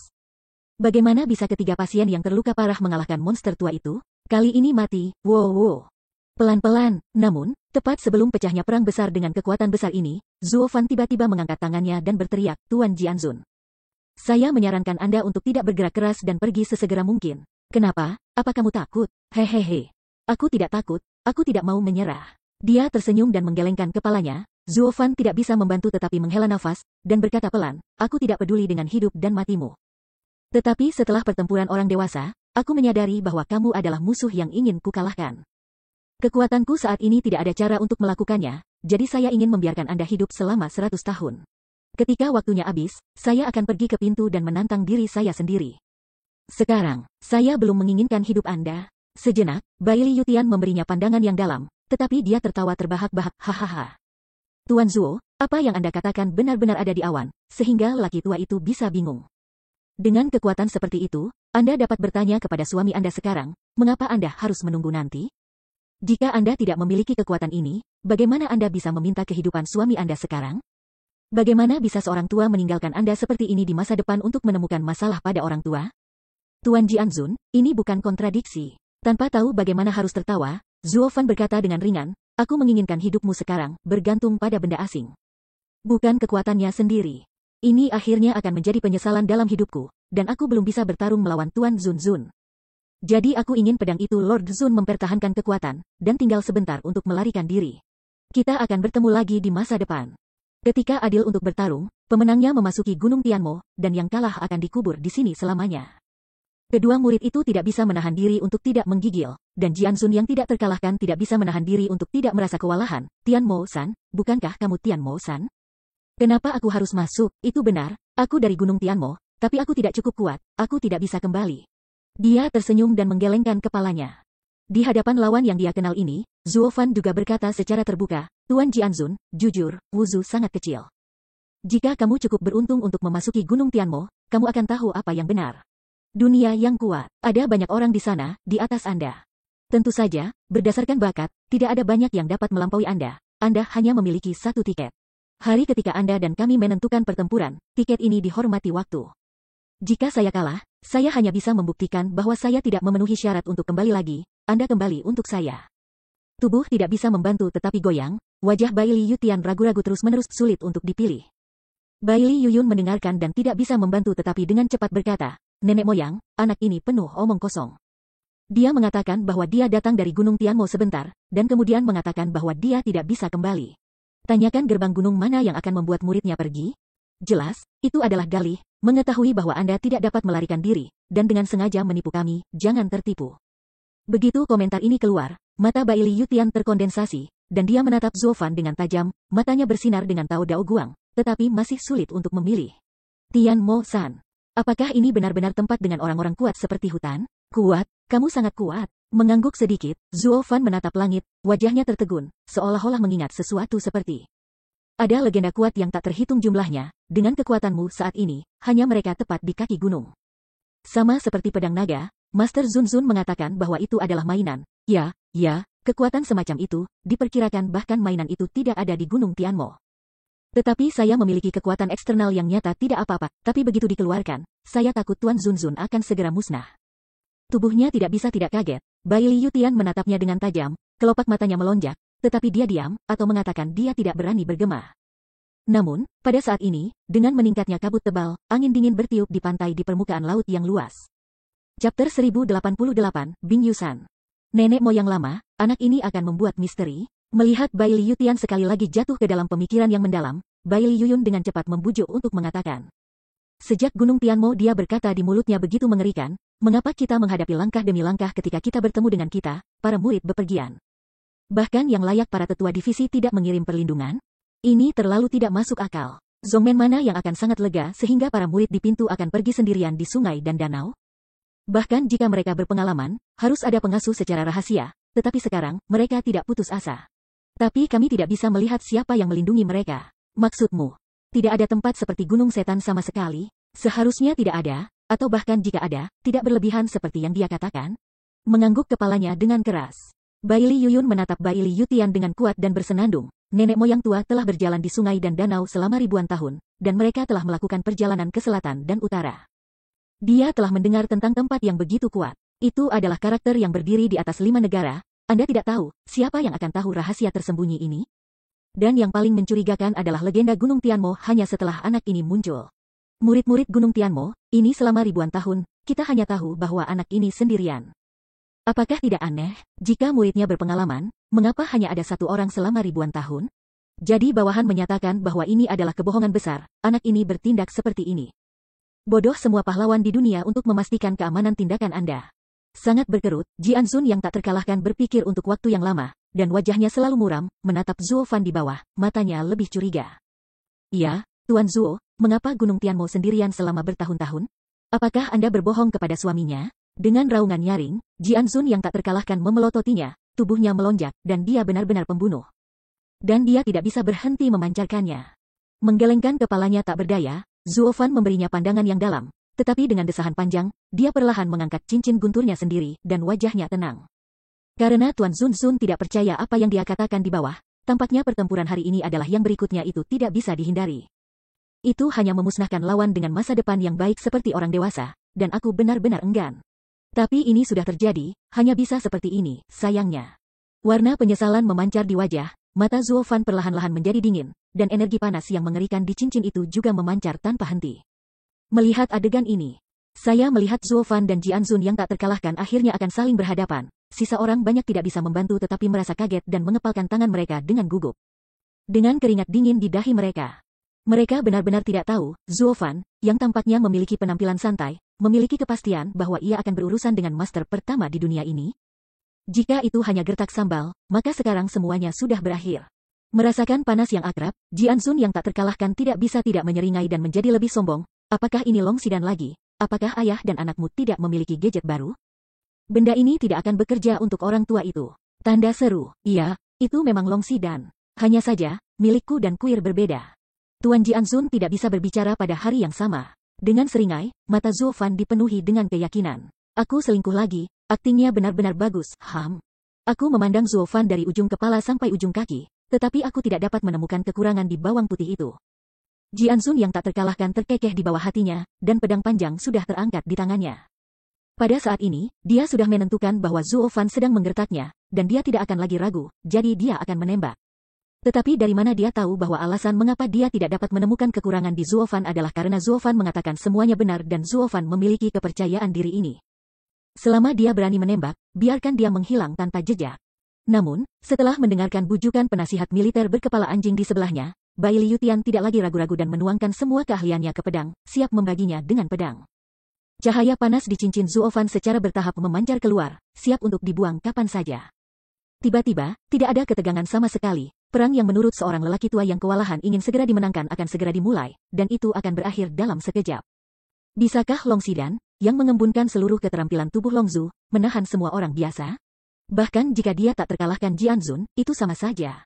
Bagaimana bisa ketiga pasien yang terluka parah mengalahkan monster tua itu? Kali ini mati, wow. Pelan-pelan, namun, tepat sebelum pecahnya perang besar dengan kekuatan besar ini, Zhuo Fan tiba-tiba mengangkat tangannya dan berteriak, Tuan Jian Zun. Saya menyarankan Anda untuk tidak bergerak keras dan pergi sesegera mungkin. Kenapa? Apa kamu takut? Hehehe. Aku tidak takut, aku tidak mau menyerah. Dia tersenyum dan menggelengkan kepalanya. Zhuo Fan tidak bisa membantu tetapi menghela nafas, dan berkata pelan, aku tidak peduli dengan hidup dan matimu. Tetapi setelah pertempuran orang dewasa, aku menyadari bahwa kamu adalah musuh yang ingin kukalahkan. Kekuatanku saat ini tidak ada cara untuk melakukannya, jadi saya ingin membiarkan Anda hidup selama 100 tahun. Ketika waktunya habis, saya akan pergi ke pintu dan menantang diri saya sendiri. Sekarang, saya belum menginginkan hidup Anda. Sejenak, Bai Li Yutian memberinya pandangan yang dalam, tetapi dia tertawa terbahak-bahak, hahaha. Tuan Zhuo, apa yang Anda katakan benar-benar ada di awan, sehingga laki tua itu bisa bingung. Dengan kekuatan seperti itu, Anda dapat bertanya kepada suami Anda sekarang, mengapa Anda harus menunggu nanti? Jika Anda tidak memiliki kekuatan ini, bagaimana Anda bisa meminta kehidupan suami Anda sekarang? Bagaimana bisa seorang tua meninggalkan Anda seperti ini di masa depan untuk menemukan masalah pada orang tua? Tuan Jian Zun, ini bukan kontradiksi. Tanpa tahu bagaimana harus tertawa, Zhuo Fan berkata dengan ringan, aku menginginkan hidupmu sekarang, bergantung pada benda asing. Bukan kekuatannya sendiri. Ini akhirnya akan menjadi penyesalan dalam hidupku, dan aku belum bisa bertarung melawan Tuan Zun. Jadi aku ingin pedang itu Lord Zun mempertahankan kekuatan, dan tinggal sebentar untuk melarikan diri. Kita akan bertemu lagi di masa depan. Ketika adil untuk bertarung, pemenangnya memasuki Gunung Tianmo, dan yang kalah akan dikubur di sini selamanya. Kedua murid itu tidak bisa menahan diri untuk tidak menggigil, dan Jianzun yang tidak terkalahkan tidak bisa menahan diri untuk tidak merasa kewalahan. Tianmo-san, bukankah kamu Tianmo-san? Kenapa aku harus masuk? Itu benar, aku dari Gunung Tianmo, tapi aku tidak cukup kuat, aku tidak bisa kembali. Dia tersenyum dan menggelengkan kepalanya. Di hadapan lawan yang dia kenal ini, Zuo Fan juga berkata secara terbuka, Tuan Jianzun, jujur, Wuzu sangat kecil. Jika kamu cukup beruntung untuk memasuki Gunung Tianmo, kamu akan tahu apa yang benar. Dunia yang kuat, ada banyak orang di sana, di atas Anda. Tentu saja, berdasarkan bakat, tidak ada banyak yang dapat melampaui Anda. Anda hanya memiliki satu tiket. Hari ketika Anda dan kami menentukan pertempuran, tiket ini dihormati waktu. Jika saya kalah, saya hanya bisa membuktikan bahwa saya tidak memenuhi syarat untuk kembali lagi. Anda kembali untuk saya. Tubuh tidak bisa membantu tetapi goyang, wajah Bai Li Yutian ragu-ragu terus-menerus sulit untuk dipilih. Bai Li Yuyun mendengarkan dan tidak bisa membantu tetapi dengan cepat berkata, nenek moyang, anak ini penuh omong kosong. Dia mengatakan bahwa dia datang dari Gunung Tianmo sebentar, dan kemudian mengatakan bahwa dia tidak bisa kembali. Tanyakan gerbang gunung mana yang akan membuat muridnya pergi? Jelas, itu adalah dalih, mengetahui bahwa Anda tidak dapat melarikan diri, dan dengan sengaja menipu kami, jangan tertipu. Begitu komentar ini keluar, mata Bai Li Yutian terkondensasi, dan dia menatap Zuo Fan dengan tajam, matanya bersinar dengan Tao Dao Guang, tetapi masih sulit untuk memilih. Tianmo-san, apakah ini benar-benar tempat dengan orang-orang kuat seperti hutan? Kuat, kamu sangat kuat. Mengangguk sedikit, Zuo Fan menatap langit, wajahnya tertegun, seolah-olah mengingat sesuatu seperti. Ada legenda kuat yang tak terhitung jumlahnya, dengan kekuatanmu saat ini, hanya mereka tepat di kaki gunung. Sama seperti pedang naga, Master Zunzun mengatakan bahwa itu adalah mainan. Ya, kekuatan semacam itu, diperkirakan bahkan mainan itu tidak ada di Gunung Tianmo. Tetapi saya memiliki kekuatan eksternal yang nyata tidak apa-apa, tapi begitu dikeluarkan, saya takut Tuan Zunzun akan segera musnah. Tubuhnya tidak bisa tidak kaget, Bai Li Yutian menatapnya dengan tajam, kelopak matanya melonjak, tetapi dia diam, atau mengatakan dia tidak berani bergema. Namun, pada saat ini, dengan meningkatnya kabut tebal, angin dingin bertiup di pantai di permukaan laut yang luas. Chapter 1088, Bing Yusan. Nenek moyang lama, anak ini akan membuat misteri. Melihat Bai Li Yutian sekali lagi jatuh ke dalam pemikiran yang mendalam, Bai Li Yuyun dengan cepat membujuk untuk mengatakan. Sejak Gunung Tianmo dia berkata di mulutnya begitu mengerikan, mengapa kita menghadapi langkah demi langkah ketika kita bertemu dengan kita, para murid bepergian. Bahkan yang layak para tetua divisi tidak mengirim perlindungan? Ini terlalu tidak masuk akal. Zongmen mana yang akan sangat lega sehingga para murid di pintu akan pergi sendirian di sungai dan danau? Bahkan jika mereka berpengalaman, harus ada pengasuh secara rahasia, tetapi sekarang, mereka tidak putus asa. Tapi kami tidak bisa melihat siapa yang melindungi mereka. Maksudmu, tidak ada tempat seperti Gunung Setan sama sekali? Seharusnya tidak ada, atau bahkan jika ada, tidak berlebihan seperti yang dia katakan? Mengangguk kepalanya dengan keras. Bai Li Yuyun menatap Bai Li Yutian dengan kuat dan bersenandung. Nenek moyang tua telah berjalan di sungai dan danau selama ribuan tahun, dan mereka telah melakukan perjalanan ke selatan dan utara. Dia telah mendengar tentang tempat yang begitu kuat. Itu adalah karakter yang berdiri di atas 5 negara. Anda tidak tahu, siapa yang akan tahu rahasia tersembunyi ini? Dan yang paling mencurigakan adalah legenda Gunung Tianmo hanya setelah anak ini muncul. Murid-murid Gunung Tianmo, ini selama ribuan tahun, kita hanya tahu bahwa anak ini sendirian. Apakah tidak aneh, jika muridnya berpengalaman, mengapa hanya ada satu orang selama ribuan tahun? Jadi bawahan menyatakan bahwa ini adalah kebohongan besar, anak ini bertindak seperti ini. Bodoh semua pahlawan di dunia untuk memastikan keamanan tindakan Anda. Sangat berkerut, Jianzun yang tak terkalahkan berpikir untuk waktu yang lama, dan wajahnya selalu muram, menatap Zuo Fan di bawah, matanya lebih curiga. Ya, Tuan Zuo, mengapa Gunung Tianmo sendirian selama bertahun-tahun? Apakah Anda berbohong kepada suaminya? Dengan raungan nyaring, Jianzun yang tak terkalahkan memelototinya, tubuhnya melonjak, dan dia benar-benar pembunuh. Dan dia tidak bisa berhenti memancarkannya. Menggelengkan kepalanya tak berdaya, Zuo Fan memberinya pandangan yang dalam, tetapi dengan desahan panjang, dia perlahan mengangkat cincin gunturnya sendiri, dan wajahnya tenang. Karena Tuan Zunzun tidak percaya apa yang dia katakan di bawah, tampaknya pertempuran hari ini adalah yang berikutnya itu tidak bisa dihindari. Itu hanya memusnahkan lawan dengan masa depan yang baik seperti orang dewasa, dan aku benar-benar enggan. Tapi ini sudah terjadi, hanya bisa seperti ini, sayangnya. Warna penyesalan memancar di wajah, mata Zuo Fan perlahan-lahan menjadi dingin, dan energi panas yang mengerikan di cincin itu juga memancar tanpa henti. Melihat adegan ini, saya melihat Zuo Fan dan Jianzun yang tak terkalahkan akhirnya akan saling berhadapan. Sisa orang banyak tidak bisa membantu tetapi merasa kaget dan mengepalkan tangan mereka dengan gugup. dengan keringat dingin di dahi mereka. Mereka benar-benar tidak tahu, Zuo Fan, yang tampaknya memiliki penampilan santai, memiliki kepastian bahwa ia akan berurusan dengan master pertama di dunia ini. Jika itu hanya gertak sambal, maka sekarang semuanya sudah berakhir. Merasakan panas yang akrab, Jian Sun yang tak terkalahkan tidak bisa tidak menyeringai dan menjadi lebih sombong. Apakah ini Long Xidan lagi? Apakah ayah dan anakmu tidak memiliki gadget baru? Benda ini tidak akan bekerja untuk orang tua itu. Tanda seru. Iya, itu memang Long Xidan. Hanya saja, milikku dan kuir berbeda. Tuan Jian Sun tidak bisa berbicara pada hari yang sama. Dengan seringai, mata Zuo Fan dipenuhi dengan keyakinan. Aku selingkuh lagi, aktingnya benar-benar bagus. Aku memandang Zuo Fan dari ujung kepala sampai ujung kaki, tetapi aku tidak dapat menemukan kekurangan di bawang putih itu. Jian Sun yang tak terkalahkan terkekeh di bawah hatinya, dan pedang panjang sudah terangkat di tangannya. Pada saat ini, dia sudah menentukan bahwa Zuo Fan sedang menggertaknya, dan dia tidak akan lagi ragu, jadi dia akan menembak. Tetapi dari mana dia tahu bahwa alasan mengapa dia tidak dapat menemukan kekurangan di Zuo Fan adalah karena Zuo Fan mengatakan semuanya benar dan Zuo Fan memiliki kepercayaan diri ini. Selama dia berani menembak, biarkan dia menghilang tanpa jejak. Namun, setelah mendengarkan bujukan penasihat militer berkepala anjing di sebelahnya, Bai Liutian tidak lagi ragu-ragu dan menuangkan semua keahliannya ke pedang, siap membaginya dengan pedang. Cahaya panas di cincin Zuo Fan secara bertahap memancar keluar, siap untuk dibuang kapan saja. Tiba-tiba, tidak ada ketegangan sama sekali. Perang yang menurut seorang lelaki tua yang kewalahan ingin segera dimenangkan akan segera dimulai, dan itu akan berakhir dalam sekejap. Bisakah Long Xidan, yang mengembunkan seluruh keterampilan tubuh Long Zhu, menahan semua orang biasa? Bahkan jika dia tak terkalahkan Jian Sun, itu sama saja.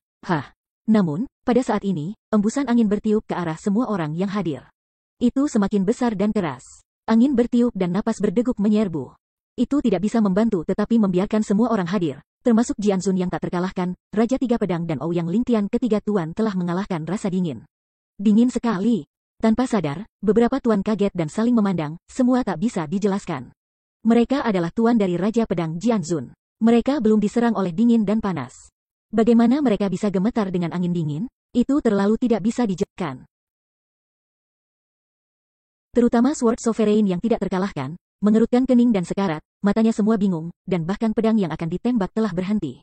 Namun, pada saat ini, embusan angin bertiup ke arah semua orang yang hadir. Itu semakin besar dan keras. Angin bertiup dan napas berdeguk menyerbu. Itu tidak bisa membantu tetapi membiarkan semua orang hadir, termasuk Jian Sun yang tak terkalahkan, Raja Tiga Pedang dan Ouyang Lingtian ketiga tuan telah mengalahkan rasa dingin. Dingin sekali. Tanpa sadar, beberapa tuan kaget dan saling memandang, semua tak bisa dijelaskan. Mereka adalah tuan dari Raja Pedang Jian Sun. Mereka belum diserang oleh dingin dan panas. Bagaimana mereka bisa gemetar dengan angin dingin? Itu terlalu tidak bisa dijelaskan. Terutama Sword Sovereign yang tidak terkalahkan, mengerutkan kening dan sekarat, matanya semua bingung, dan bahkan pedang yang akan ditembak telah berhenti.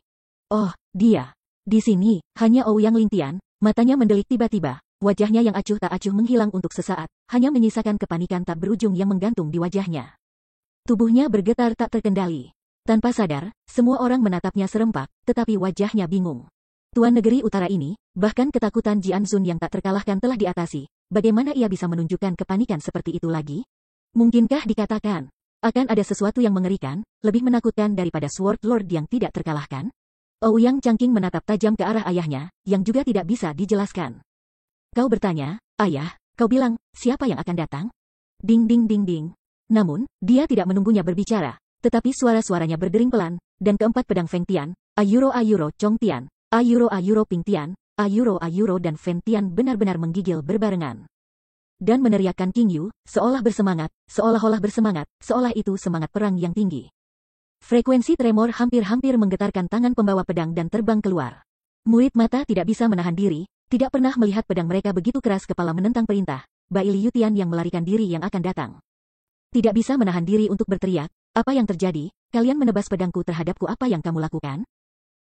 Oh, dia. Di sini, hanya Ouyang Lingtian, matanya mendelik tiba-tiba, wajahnya yang acuh tak acuh menghilang untuk sesaat, hanya menyisakan kepanikan tak berujung yang menggantung di wajahnya. Tubuhnya bergetar tak terkendali. Tanpa sadar, semua orang menatapnya serempak, tetapi wajahnya bingung. Tuan negeri utara ini, bahkan ketakutan Jian Sun yang tak terkalahkan telah diatasi. Bagaimana ia bisa menunjukkan kepanikan seperti itu lagi? Mungkinkah dikatakan, akan ada sesuatu yang mengerikan, lebih menakutkan daripada Sword Lord yang tidak terkalahkan? Ouyang Changqing menatap tajam ke arah ayahnya, yang juga tidak bisa dijelaskan. Kau bertanya, ayah, kau bilang, siapa yang akan datang? Ding ding ding ding. Namun, dia tidak menunggunya berbicara. Tetapi suara-suaranya berdering pelan, dan keempat pedang Feng Tian, Ayuro Chong Tian, Ayuro Ping Tian, Ayuro dan Fen Tian benar-benar menggigil berbarengan. Dan meneriakkan King Yu, seolah-olah bersemangat, seolah itu semangat perang yang tinggi. Frekuensi tremor hampir-hampir menggetarkan tangan pembawa pedang dan terbang keluar. Murid mata tidak bisa menahan diri, tidak pernah melihat pedang mereka begitu keras kepala menentang perintah, Bai Liutian yang melarikan diri yang akan datang. Tidak bisa menahan diri untuk berteriak, apa yang terjadi? Kalian menebas pedangku terhadapku, apa yang kamu lakukan?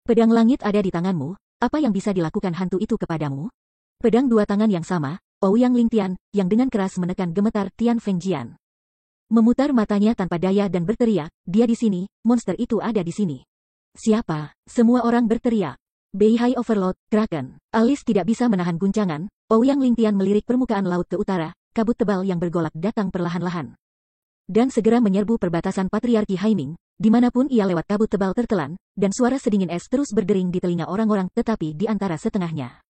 Pedang langit ada di tanganmu, apa yang bisa dilakukan hantu itu kepadamu? Pedang dua tangan yang sama, Ouyang Lingtian, yang dengan keras menekan gemetar Tian Fengjian. Memutar matanya tanpa daya dan berteriak, dia di sini, monster itu ada di sini. Siapa? Semua orang berteriak. Beihai Overlord, Kraken. Alice tidak bisa menahan guncangan, Ouyang Lingtian melirik permukaan laut ke utara, kabut tebal yang bergolak datang perlahan-lahan. Dan segera menyerbu perbatasan Patriarki Haiming, dimanapun ia lewat kabut tebal tertelan, dan suara sedingin es terus berdering di telinga orang-orang tetapi di antara setengahnya.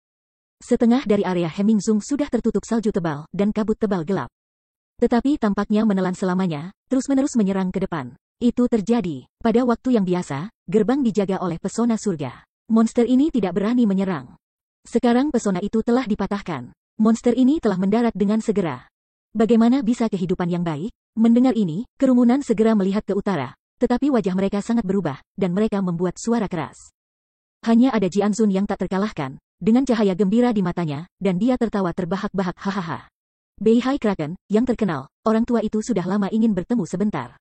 Setengah dari area Hemingzung sudah tertutup salju tebal dan kabut tebal gelap. Tetapi tampaknya menelan selamanya, terus-menerus menyerang ke depan. Itu terjadi, pada waktu yang biasa, gerbang dijaga oleh pesona surga. Monster ini tidak berani menyerang. Sekarang pesona itu telah dipatahkan. Monster ini telah mendarat dengan segera. Bagaimana bisa kehidupan yang baik? Mendengar ini, kerumunan segera melihat ke utara, tetapi wajah mereka sangat berubah, dan mereka membuat suara keras. Hanya ada Jian Sun yang tak terkalahkan, dengan cahaya gembira di matanya, dan dia tertawa terbahak-bahak hahaha. Beihai Kraken, yang terkenal, orang tua itu sudah lama ingin bertemu sebentar.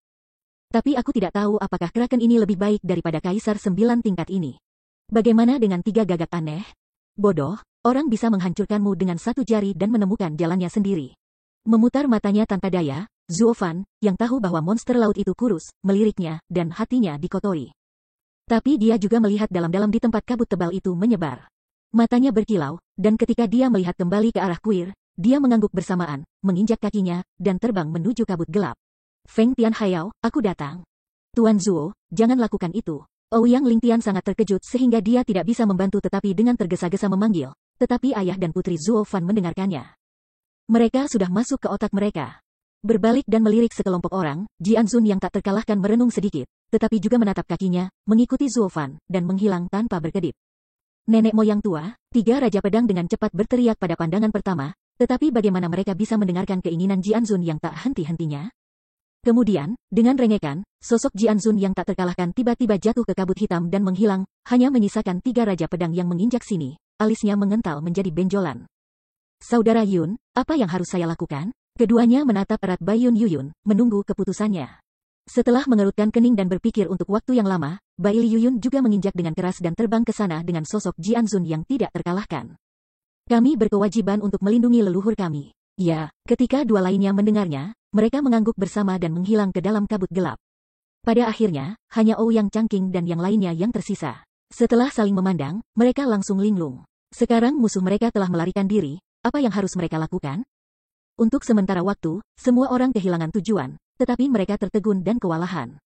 Tapi aku tidak tahu apakah Kraken ini lebih baik daripada Kaisar 9 tingkat ini. Bagaimana dengan 3 gagak aneh? Bodoh, orang bisa menghancurkanmu dengan satu jari dan menemukan jalannya sendiri. Memutar matanya tanpa daya, Zuo Fan, yang tahu bahwa monster laut itu kurus, meliriknya, dan hatinya dikotori. Tapi dia juga melihat dalam-dalam di tempat kabut tebal itu menyebar. Matanya berkilau, dan ketika dia melihat kembali ke arah kuil, dia mengangguk bersamaan, menginjak kakinya, dan terbang menuju kabut gelap. Feng Tianhao, aku datang. Tuan Zuo, jangan lakukan itu. Ouyang Lingtian sangat terkejut sehingga dia tidak bisa membantu tetapi dengan tergesa-gesa memanggil, tetapi ayah dan putri Zuo Fan mendengarkannya. Mereka sudah masuk ke otak mereka. Berbalik dan melirik sekelompok orang, Jianzun yang tak terkalahkan merenung sedikit, tetapi juga menatap kakinya, mengikuti Zuo Fan, dan menghilang tanpa berkedip. Nenek moyang tua, 3 Raja Pedang dengan cepat berteriak pada pandangan pertama, tetapi bagaimana mereka bisa mendengarkan keinginan Jianzun yang tak henti-hentinya? Kemudian, dengan rengekan, sosok Jianzun yang tak terkalahkan tiba-tiba jatuh ke kabut hitam dan menghilang, hanya menyisakan 3 Raja Pedang yang menginjak sini, alisnya mengental menjadi benjolan. Saudara Yun, apa yang harus saya lakukan? Keduanya menatap erat Baiyun Yuyun, menunggu keputusannya. Setelah mengerutkan kening dan berpikir untuk waktu yang lama, Bai Li Yuyun juga menginjak dengan keras dan terbang ke sana dengan sosok Jianzun yang tidak terkalahkan. Kami berkewajiban untuk melindungi leluhur kami. Ya, ketika dua lainnya mendengarnya, mereka mengangguk bersama dan menghilang ke dalam kabut gelap. Pada akhirnya, hanya Ouyang Changqing dan yang lainnya yang tersisa. Setelah saling memandang, mereka langsung linglung. Sekarang musuh mereka telah melarikan diri, apa yang harus mereka lakukan? Untuk sementara waktu, semua orang kehilangan tujuan, tetapi mereka tertegun dan kewalahan.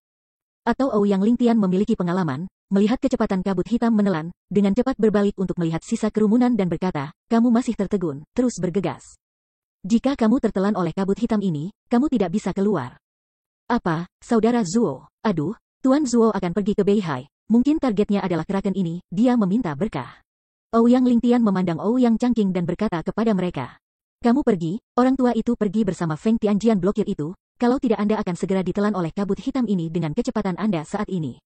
Atau Ouyang Lingtian memiliki pengalaman, melihat kecepatan kabut hitam menelan, dengan cepat berbalik untuk melihat sisa kerumunan dan berkata, kamu masih tertegun, terus bergegas. Jika kamu tertelan oleh kabut hitam ini, kamu tidak bisa keluar. Apa, saudara Zuo? Aduh, Tuan Zuo akan pergi ke Beihai, mungkin targetnya adalah Kraken ini, dia meminta berkah. Ouyang Lingtian memandang Ouyang Changqing dan berkata kepada mereka. Kamu pergi, orang tua itu pergi bersama Feng Tianjian blokir itu, kalau tidak Anda akan segera ditelan oleh kabut hitam ini dengan kecepatan Anda saat ini.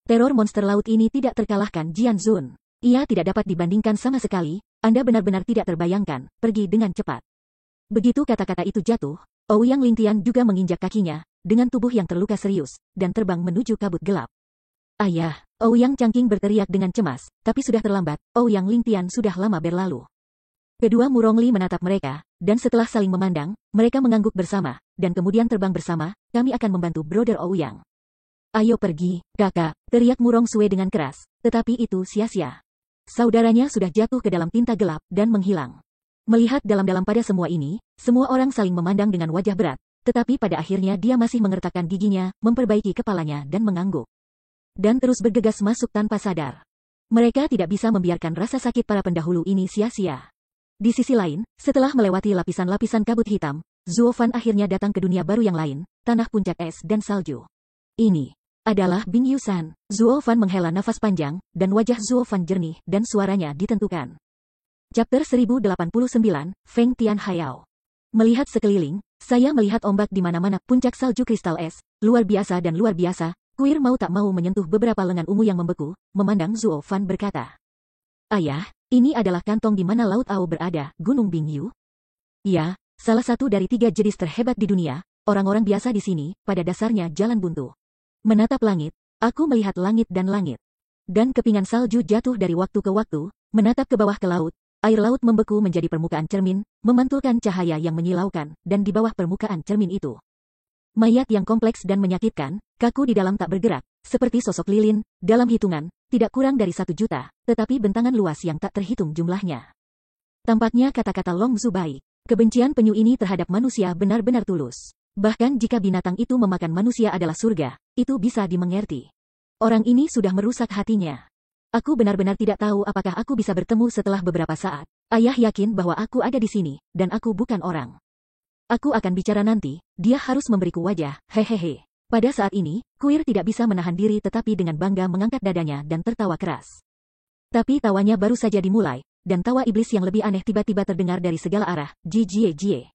Teror monster laut ini tidak terkalahkan Jianzun. Ia tidak dapat dibandingkan sama sekali, Anda benar-benar tidak terbayangkan, pergi dengan cepat. Begitu kata-kata itu jatuh, Ouyang Lingtian juga menginjak kakinya, dengan tubuh yang terluka serius, dan terbang menuju kabut gelap. Ayah, Ouyang Changqing berteriak dengan cemas, tapi sudah terlambat, Ouyang Lingtian sudah lama berlalu. Kedua Murongli menatap mereka, dan setelah saling memandang, mereka mengangguk bersama, dan kemudian terbang bersama, kami akan membantu Brother Ouyang. Ayo pergi, kakak, teriak Murong Sue dengan keras, tetapi itu sia-sia. Saudaranya sudah jatuh ke dalam tinta gelap dan menghilang. Melihat dalam-dalam pada semua ini, semua orang saling memandang dengan wajah berat, tetapi pada akhirnya dia masih mengertakkan giginya, memperbaiki kepalanya dan mengangguk. Dan terus bergegas masuk tanpa sadar. Mereka tidak bisa membiarkan rasa sakit para pendahulu ini sia-sia. Di sisi lain, setelah melewati lapisan-lapisan kabut hitam, Zuo Fan akhirnya datang ke dunia baru yang lain, tanah puncak es dan salju. Ini adalah Bing Yusan. Zuo Fan menghela nafas panjang, dan wajah Zuo Fan jernih dan suaranya ditentukan. Chapter 1089, Feng Tianhao. Melihat sekeliling, saya melihat ombak di mana-mana puncak salju kristal es, luar biasa dan luar biasa, kuir mau tak mau menyentuh beberapa lengan ungu yang membeku, memandang Zuo Fan berkata. Ayah, ini adalah kantong di mana Laut Ao berada, Gunung Bingyu? Ya, salah satu dari 3 jenis terhebat di dunia, orang-orang biasa di sini, pada dasarnya jalan buntu. Menatap langit, aku melihat langit. Dan kepingan salju jatuh dari waktu ke waktu, menatap ke bawah ke laut, air laut membeku menjadi permukaan cermin, memantulkan cahaya yang menyilaukan, dan di bawah permukaan cermin itu. Mayat yang kompleks dan menyakitkan, kaku di dalam tak bergerak, seperti sosok lilin, dalam hitungan, tidak kurang dari 1 juta, tetapi bentangan luas yang tak terhitung jumlahnya. Tampaknya kata-kata Long Zhu baik. Kebencian penyu ini terhadap manusia benar-benar tulus. Bahkan jika binatang itu memakan manusia adalah surga, itu bisa dimengerti. Orang ini sudah merusak hatinya. Aku benar-benar tidak tahu apakah aku bisa bertemu setelah beberapa saat. Ayah yakin bahwa aku ada di sini, dan aku bukan orang. Aku akan bicara nanti, dia harus memberiku wajah, hehehe. Pada saat ini, kuir tidak bisa menahan diri tetapi dengan bangga mengangkat dadanya dan tertawa keras. Tapi tawanya baru saja dimulai, dan tawa iblis yang lebih aneh tiba-tiba terdengar dari segala arah, jie.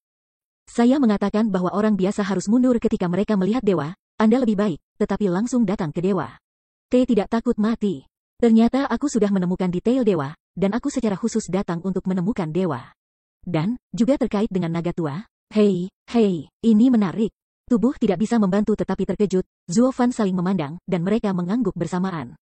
Saya mengatakan bahwa orang biasa harus mundur ketika mereka melihat dewa, Anda lebih baik, tetapi langsung datang ke dewa. T tidak takut mati. Ternyata aku sudah menemukan detail dewa, dan aku secara khusus datang untuk menemukan dewa. Dan, juga terkait dengan naga tua. Hei, ini menarik. Tubuh tidak bisa membantu tetapi terkejut, Zuo Fan saling memandang, dan mereka mengangguk bersamaan.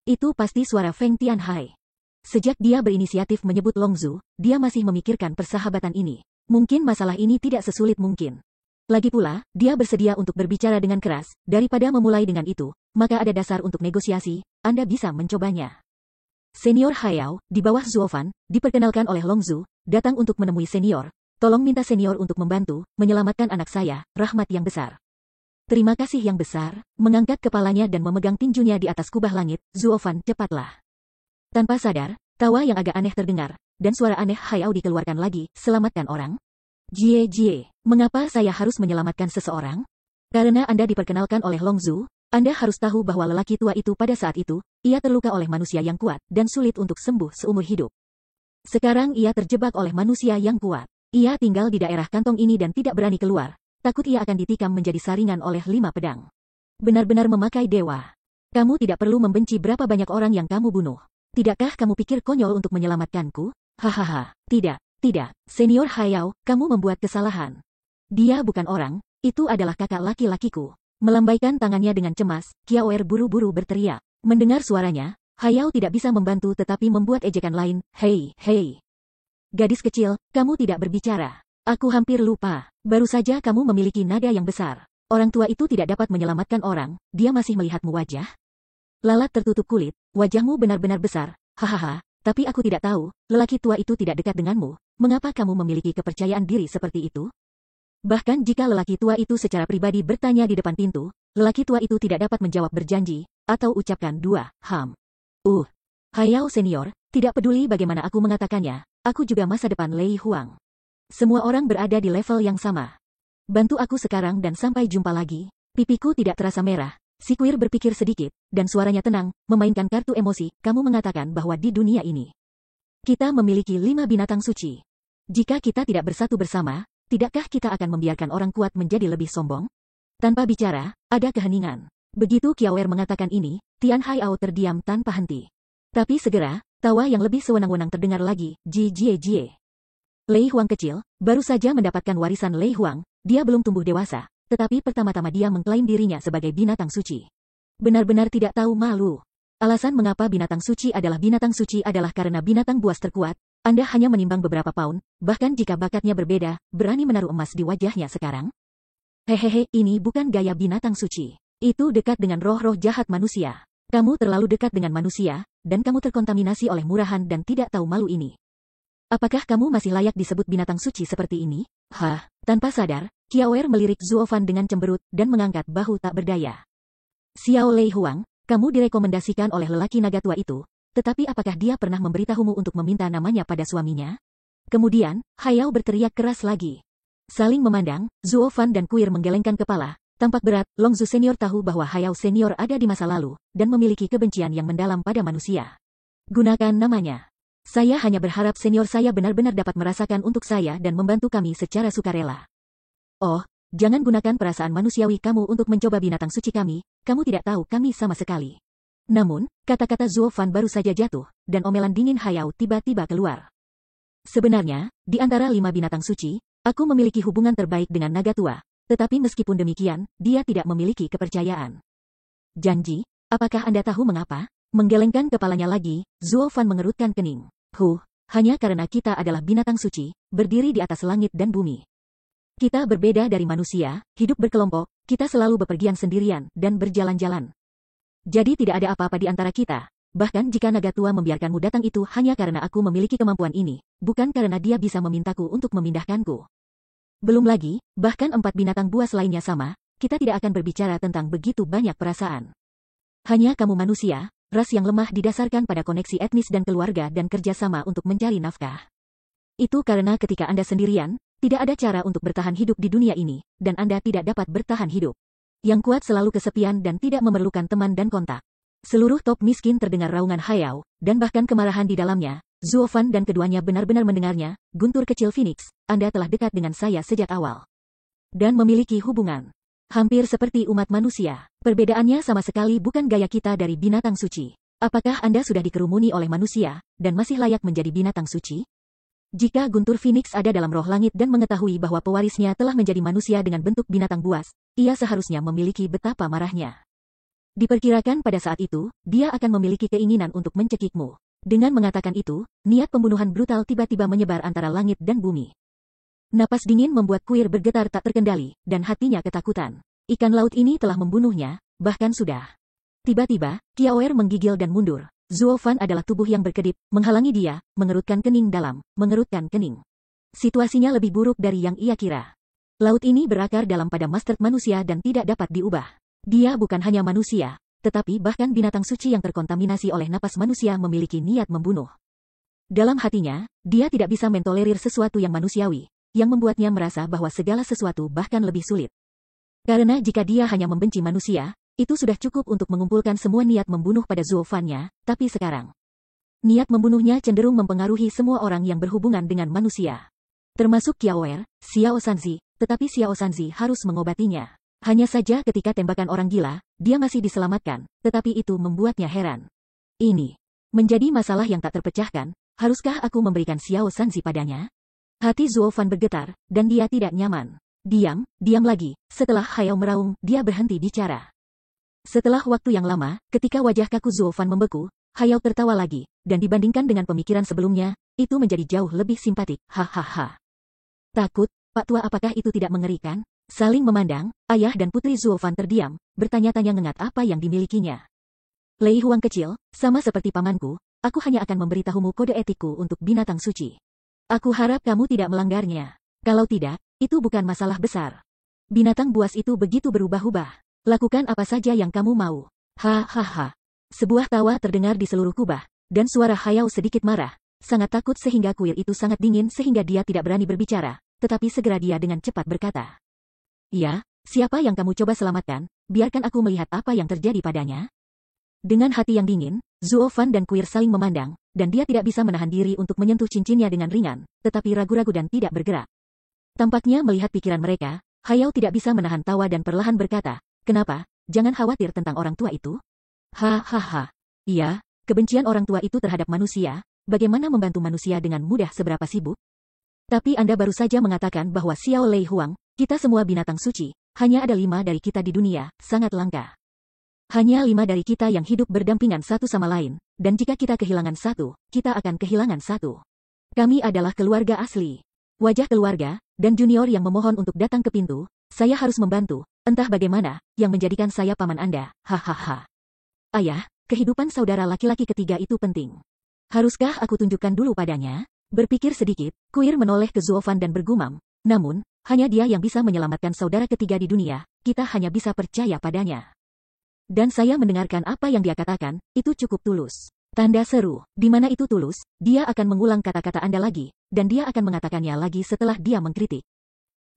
Itu pasti suara Feng Tianhai. Sejak dia berinisiatif menyebut Longzu, dia masih memikirkan persahabatan ini. Mungkin masalah ini tidak sesulit mungkin. Lagi pula, dia bersedia untuk berbicara dengan keras, daripada memulai dengan itu, maka ada dasar untuk negosiasi, Anda bisa mencobanya. Senior Hayao, di bawah Zuofan, diperkenalkan oleh Longzu, datang untuk menemui senior. Tolong minta senior untuk membantu, menyelamatkan anak saya, rahmat yang besar. Terima kasih yang besar, mengangkat kepalanya dan memegang tinjunya di atas kubah langit, Zuofan, cepatlah. Tanpa sadar, tawa yang agak aneh terdengar, dan suara aneh Hayao dikeluarkan lagi, selamatkan orang? Jie, mengapa saya harus menyelamatkan seseorang? Karena Anda diperkenalkan oleh Longzu, Anda harus tahu bahwa lelaki tua itu pada saat itu, ia terluka oleh manusia yang kuat dan sulit untuk sembuh seumur hidup. Sekarang ia terjebak oleh manusia yang kuat. Ia tinggal di daerah kantong ini dan tidak berani keluar. Takut ia akan ditikam menjadi saringan oleh 5 pedang. Benar-benar memakai dewa. Kamu tidak perlu membenci berapa banyak orang yang kamu bunuh. Tidakkah kamu pikir konyol untuk menyelamatkanku? Hahaha, tidak. Senior Hayao, kamu membuat kesalahan. Dia bukan orang, itu adalah kakak laki-lakiku. Melambaikan tangannya dengan cemas, Kiaoer buru-buru berteriak. Mendengar suaranya, Hayao tidak bisa membantu tetapi membuat ejekan lain, hei. Gadis kecil, kamu tidak berbicara. Aku hampir lupa, baru saja kamu memiliki nada yang besar. Orang tua itu tidak dapat menyelamatkan orang, dia masih melihatmu wajah. Lalat tertutup kulit, wajahmu benar-benar besar, hahaha, tapi aku tidak tahu, lelaki tua itu tidak dekat denganmu, mengapa kamu memiliki kepercayaan diri seperti itu? Bahkan jika lelaki tua itu secara pribadi bertanya di depan pintu, lelaki tua itu tidak dapat menjawab berjanji, atau ucapkan dua, Hayao senior, tidak peduli bagaimana aku mengatakannya, aku juga masa depan Lei Huang. Semua orang berada di level yang sama. Bantu aku sekarang dan sampai jumpa lagi. Pipiku tidak terasa merah. Si kuir berpikir sedikit, dan suaranya tenang, memainkan kartu emosi, kamu mengatakan bahwa di dunia ini kita memiliki 5 binatang suci. Jika kita tidak bersatu bersama, tidakkah kita akan membiarkan orang kuat menjadi lebih sombong? Tanpa bicara, ada keheningan. Begitu Kiaoer mengatakan ini, Tian Haiao terdiam tanpa henti. Tapi segera, tawa yang lebih sewenang-wenang terdengar lagi, Jie. Lei Huang kecil, baru saja mendapatkan warisan Lei Huang, dia belum tumbuh dewasa. Tetapi pertama-tama dia mengklaim dirinya sebagai binatang suci. Benar-benar tidak tahu malu. Alasan mengapa binatang suci adalah karena binatang buas terkuat, Anda hanya menimbang beberapa pound, bahkan jika bakatnya berbeda, berani menaruh emas di wajahnya sekarang? Hehehe, ini bukan gaya binatang suci. Itu dekat dengan roh-roh jahat manusia. Kamu terlalu dekat dengan manusia, dan kamu terkontaminasi oleh murahan dan tidak tahu malu ini. Apakah kamu masih layak disebut binatang suci seperti ini? Tanpa sadar, Kiaoer melirik Zuofan dengan cemberut dan mengangkat bahu tak berdaya. Xiao Lei Huang, kamu direkomendasikan oleh lelaki naga tua itu, tetapi apakah dia pernah memberitahumu untuk meminta namanya pada suaminya? Kemudian, Hayao berteriak keras lagi. Saling memandang, Zuofan dan Kuir menggelengkan kepala. Tampak berat, Longzu senior tahu bahwa Hayao senior ada di masa lalu, dan memiliki kebencian yang mendalam pada manusia. Gunakan namanya. Saya hanya berharap senior saya benar-benar dapat merasakan untuk saya dan membantu kami secara sukarela. Oh, jangan gunakan perasaan manusiawi kamu untuk mencoba binatang suci kami, kamu tidak tahu kami sama sekali. Namun, kata-kata Zuofan baru saja jatuh, dan omelan dingin Hayao tiba-tiba keluar. Sebenarnya, di antara 5 binatang suci, aku memiliki hubungan terbaik dengan naga tua, tetapi meskipun demikian, dia tidak memiliki kepercayaan. Janji, apakah Anda tahu mengapa? Menggelengkan kepalanya lagi, Zuofan mengerutkan kening. Hanya karena kita adalah binatang suci, berdiri di atas langit dan bumi. Kita berbeda dari manusia, hidup berkelompok, kita selalu bepergian sendirian, dan berjalan-jalan. Jadi tidak ada apa-apa di antara kita. Bahkan jika naga tua membiarkanmu datang itu hanya karena aku memiliki kemampuan ini, bukan karena dia bisa memintaku untuk memindahkanku. Belum lagi, bahkan 4 binatang buas lainnya sama, kita tidak akan berbicara tentang begitu banyak perasaan. Hanya kamu manusia, ras yang lemah didasarkan pada koneksi etnis dan keluarga dan kerjasama untuk mencari nafkah. Itu karena ketika Anda sendirian, tidak ada cara untuk bertahan hidup di dunia ini, dan Anda tidak dapat bertahan hidup. Yang kuat selalu kesepian dan tidak memerlukan teman dan kontak. Seluruh top miskin terdengar raungan Hayao, dan bahkan kemarahan di dalamnya. Zuofan dan keduanya benar-benar mendengarnya. Guntur kecil Phoenix, Anda telah dekat dengan saya sejak awal. Dan memiliki hubungan. Hampir seperti umat manusia. Perbedaannya sama sekali bukan gaya kita dari binatang suci. Apakah Anda sudah dikerumuni oleh manusia, dan masih layak menjadi binatang suci? Jika Guntur Phoenix ada dalam roh langit dan mengetahui bahwa pewarisnya telah menjadi manusia dengan bentuk binatang buas, ia seharusnya memiliki betapa marahnya. Diperkirakan pada saat itu, dia akan memiliki keinginan untuk mencekikmu. Dengan mengatakan itu, niat pembunuhan brutal tiba-tiba menyebar antara langit dan bumi. Napas dingin membuat Kuir bergetar tak terkendali, dan hatinya ketakutan. Ikan laut ini telah membunuhnya, bahkan sudah. Tiba-tiba, Kiaoer menggigil dan mundur. Zuo Fan adalah tubuh yang berkedip, menghalangi dia, mengerutkan kening dalam, mengerutkan kening. Situasinya lebih buruk dari yang ia kira. Laut ini berakar dalam pada master manusia dan tidak dapat diubah. Dia bukan hanya manusia, tetapi bahkan binatang suci yang terkontaminasi oleh napas manusia memiliki niat membunuh. Dalam hatinya, dia tidak bisa mentolerir sesuatu yang manusiawi, yang membuatnya merasa bahwa segala sesuatu bahkan lebih sulit. Karena jika dia hanya membenci manusia, itu sudah cukup untuk mengumpulkan semua niat membunuh pada Zuo Fan-nya, tapi sekarang, niat membunuhnya cenderung mempengaruhi semua orang yang berhubungan dengan manusia. Termasuk Kiaoer, Xiao Sanzi, tetapi Xiao Sanzi harus mengobatinya. Hanya saja ketika tembakan orang gila, dia masih diselamatkan, tetapi itu membuatnya heran. Ini menjadi masalah yang tak terpecahkan, haruskah aku memberikan Xiao Sanzi padanya? Hati Zuo Fan bergetar, dan dia tidak nyaman. Diam lagi, setelah Hayao meraung, dia berhenti bicara. Setelah waktu yang lama, ketika wajah kaku Zuo Fan membeku, Hayao tertawa lagi, dan dibandingkan dengan pemikiran sebelumnya, itu menjadi jauh lebih simpatik, hahaha. Takut, Pak Tua, apakah itu tidak mengerikan? Saling memandang, ayah dan putri Zuo Fan terdiam, bertanya-tanya mengenai apa yang dimilikinya. Lei Huang kecil, sama seperti pamanku, aku hanya akan memberitahumu kode etikku untuk binatang suci. Aku harap kamu tidak melanggarnya. Kalau tidak, itu bukan masalah besar. Binatang buas itu begitu berubah-ubah. Lakukan apa saja yang kamu mau. Hahaha. Sebuah tawa terdengar di seluruh kubah, dan suara Hayao sedikit marah, sangat takut sehingga kuil itu sangat dingin sehingga dia tidak berani berbicara, tetapi segera dia dengan cepat berkata. Ya, siapa yang kamu coba selamatkan, biarkan aku melihat apa yang terjadi padanya. Dengan hati yang dingin, Zuo Fan dan Kuir saling memandang, dan dia tidak bisa menahan diri untuk menyentuh cincinnya dengan ringan, tetapi ragu-ragu dan tidak bergerak. Tampaknya melihat pikiran mereka, Hayao tidak bisa menahan tawa dan perlahan berkata, kenapa, jangan khawatir tentang orang tua itu? Hahaha. Iya, kebencian orang tua itu terhadap manusia, bagaimana membantu manusia dengan mudah seberapa sibuk? Tapi Anda baru saja mengatakan bahwa Xiao Lei Huang, kita semua binatang suci, hanya ada 5 dari kita di dunia, sangat langka. Hanya 5 dari kita yang hidup berdampingan satu sama lain, dan jika kita kehilangan satu, kita akan kehilangan satu. Kami adalah keluarga asli. Wajah keluarga, dan junior yang memohon untuk datang ke pintu, saya harus membantu, entah bagaimana, yang menjadikan saya paman Anda, hahaha. Ayah, kehidupan saudara laki-laki ketiga itu penting. Haruskah aku tunjukkan dulu padanya? Berpikir sedikit, Kuir menoleh ke Zuo Fan dan bergumam, namun, hanya dia yang bisa menyelamatkan saudara ketiga di dunia, kita hanya bisa percaya padanya. Dan saya mendengarkan apa yang dia katakan, itu cukup tulus. Tanda seru, di mana itu tulus, dia akan mengulang kata-kata Anda lagi, dan dia akan mengatakannya lagi setelah dia mengkritik.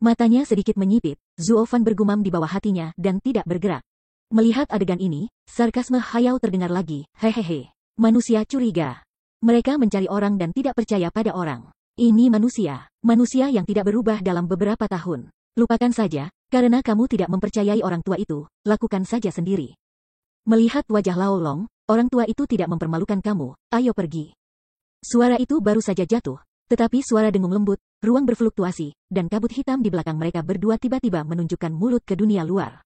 Matanya sedikit menyipit, Zuo Fan bergumam di bawah hatinya dan tidak bergerak. Melihat adegan ini, sarkasme Hayao terdengar lagi, hehehe. Manusia curiga. Mereka mencari orang dan tidak percaya pada orang. Ini manusia yang tidak berubah dalam beberapa tahun. Lupakan saja, karena kamu tidak mempercayai orang tua itu, lakukan saja sendiri. Melihat wajah Lao Long, orang tua itu tidak mempermalukan kamu, ayo pergi. Suara itu baru saja jatuh, tetapi suara dengung lembut, ruang berfluktuasi, dan kabut hitam di belakang mereka berdua tiba-tiba menunjukkan mulut ke dunia luar.